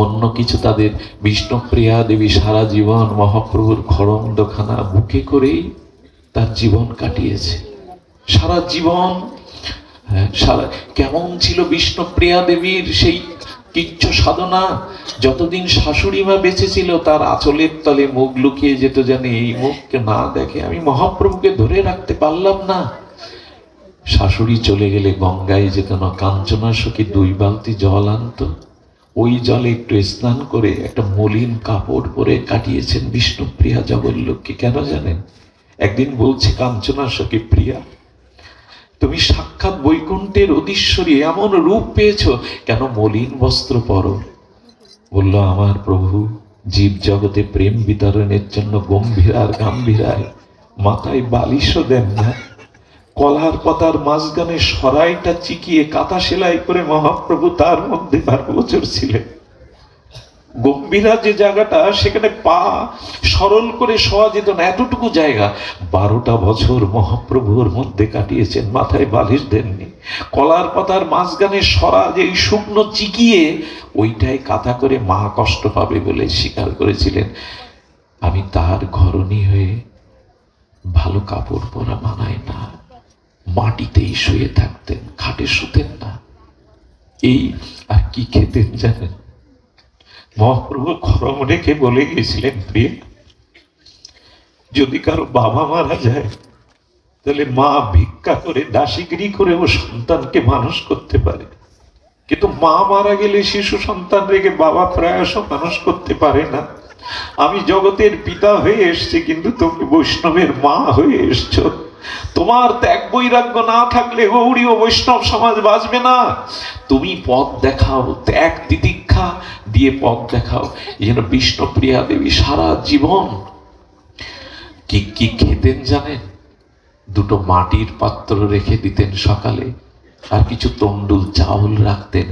অন্য কিছু তাদের। বিষ্ণুপ্রিয়া দেবী সারা জীবন মহাপ্রভুর খড়মদখানা বুকে করেই তার জীবন কাটিয়েছে, সারা জীবন। সারা কেমন ছিল বিষ্ণুপ্রিয়া দেবীর সেই কিচ্ছ সাধনা? যতদিন শাশুড়ি মা বেঁচে ছিল, তার আঁচলের তলে মুখ লুকিয়ে যেত, জানে এই মুখকে না দেখে আমি মহাপ্রভুকে ধরে রাখতে পারলাম না। শাশুড়ি চলে গেলে গঙ্গায় যেত না, কাঞ্চনা সখী 2 বালতি জল আনতো, ওই জলে একটু স্নান করে একটা মলিন কাপড় পরে কাটিয়েছেন বিষ্ণুপ্রিয়া জগৎলক্ষ্মী। কেন জানেন? একদিন বলছে কাঞ্চনা সখী, প্রিয়া তুমি সাক্ষাৎ বৈকুণ্ঠের অধীশ্বরী, এমন রূপ পেয়েছো, কেন মলিন বস্ত্র পরো? বলল, আমার প্রভু জীব জগতে প্রেম বিতরণের জন্য গম্ভীরার গাম্ভীরায় মাথায় বালিশও দেন না। কলার পাতার মাঝখানে সরাইটা চিকিয়ে কাঁথা সেলাই করে মহাপ্রভু তার মধ্যে 12 বছর ছিলেন। গম্ভীরা যে জায়গাটা, সেখানে পা সরল করে শোয়া যেত না, এতটুকু জায়গা 12টা বছর মহাপ্রভুর মধ্যে কাটিয়েছেন, মাথায় বালিশ দেননি। কলার পাতার মাঝখানে সরা যে শুকনো চিকিয়ে ওইটাই কাঁথা করে মা কষ্ট পাবে বলে স্বীকার করেছিলেন। আমি তার ঘরণী হয়ে ভালো কাপড় পরা মানায় না, মাটিতেই শুয়ে থাকতেন, খাটে শুতেন না। এই আর কি খেতেন জানেন? মহাপ্রভু খরম রেখে বলে গেছিলেন, প্রিয় যদি কারো বাবা মারা যায়, তাহলে মা ভিক্ষা করে দাসীগিরি করেও সন্তানকে মানুষ করতে পারে, কিন্তু মা মারা গেলে শিশু সন্তান রেখে বাবা প্রায়শ মানুষ করতে পারে না। আমি জগতের পিতা হয়ে এসছি, কিন্তু তুমি বৈষ্ণবের মা হয়ে এসছো। তোমার ত্যাগ বৈরাগ্য না থাকলে গৌড়ীয় বৈষ্ণব সমাজ বাঁচবে না। তুমি পথ দেখাও, ত্যাগ তিতিক্ষা দিয়ে পথ দেখাও। এই জন্য বিষ্ণুপ্রিয়া দেবী সারা জীবন কি কি খেতেন জানেন? 2টো মাটির পাত্র রেখে দিতেন সকালে, আর কিছু তন্ডুল চাউল রাখতেন।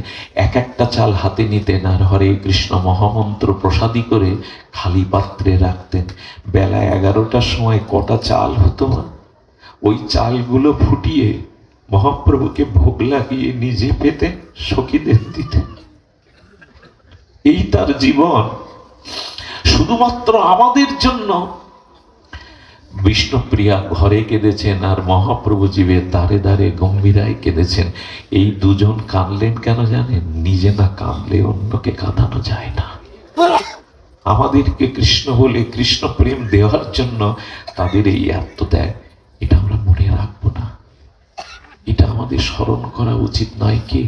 একটা চাল হাতে নিতেন, আর হরে কৃষ্ণ মহামন্ত্র প্রসাদী করে খালি পাত্রে রাখতেন। বেলা 11টার সময় কটা চাল হতো না, ওই চালগুলো ফুটিয়ে মহাপ্রভুকে ভোগ লাগিয়ে নিজে পেতেন, সখীদের দিতেন। এই তার জীবন। শুধুমাত্র আমাদের জন্য বিষ্ণুপ্রিয়া ঘরে কেঁদেছেন, আর মহাপ্রভু জীবে দ্বারে দ্বারে গম্ভীরায় কেঁদেছেন। এই দুজন কাঁদলেন কেন জানেন? নিজে না কাঁদলে অন্যকে কাঁদানো যায় না। আমাদেরকে কৃষ্ণ বলে কৃষ্ণ প্রেম দেওয়ার জন্য তাদের এই আত্মত্যাগ, এটা আমরা মনে রাখবো না? এটা আমাদের স্মরণ করা উচিত নয় কি?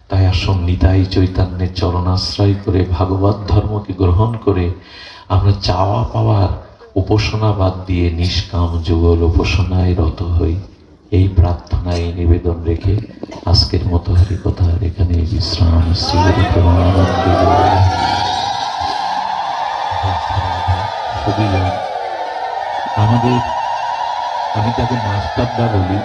তাই আসুন নিতাই চৈতন্যের চরণাশ্রয় করে ভাগবত ধর্মকে গ্রহণ করে আমরা চাওয়া পাওয়ার উপাসনা বাদ দিয়ে নিষ্কাম যুগল উপাসনায় রত হই। এই প্রার্থনায় নিবেদন রেখে আজকের মতো হরিকথার এখানে বিশ্রাম। শ্রী গুরু প্রেমানন্দে আমাদের, আমি তাকে মাস্টারদা বলি।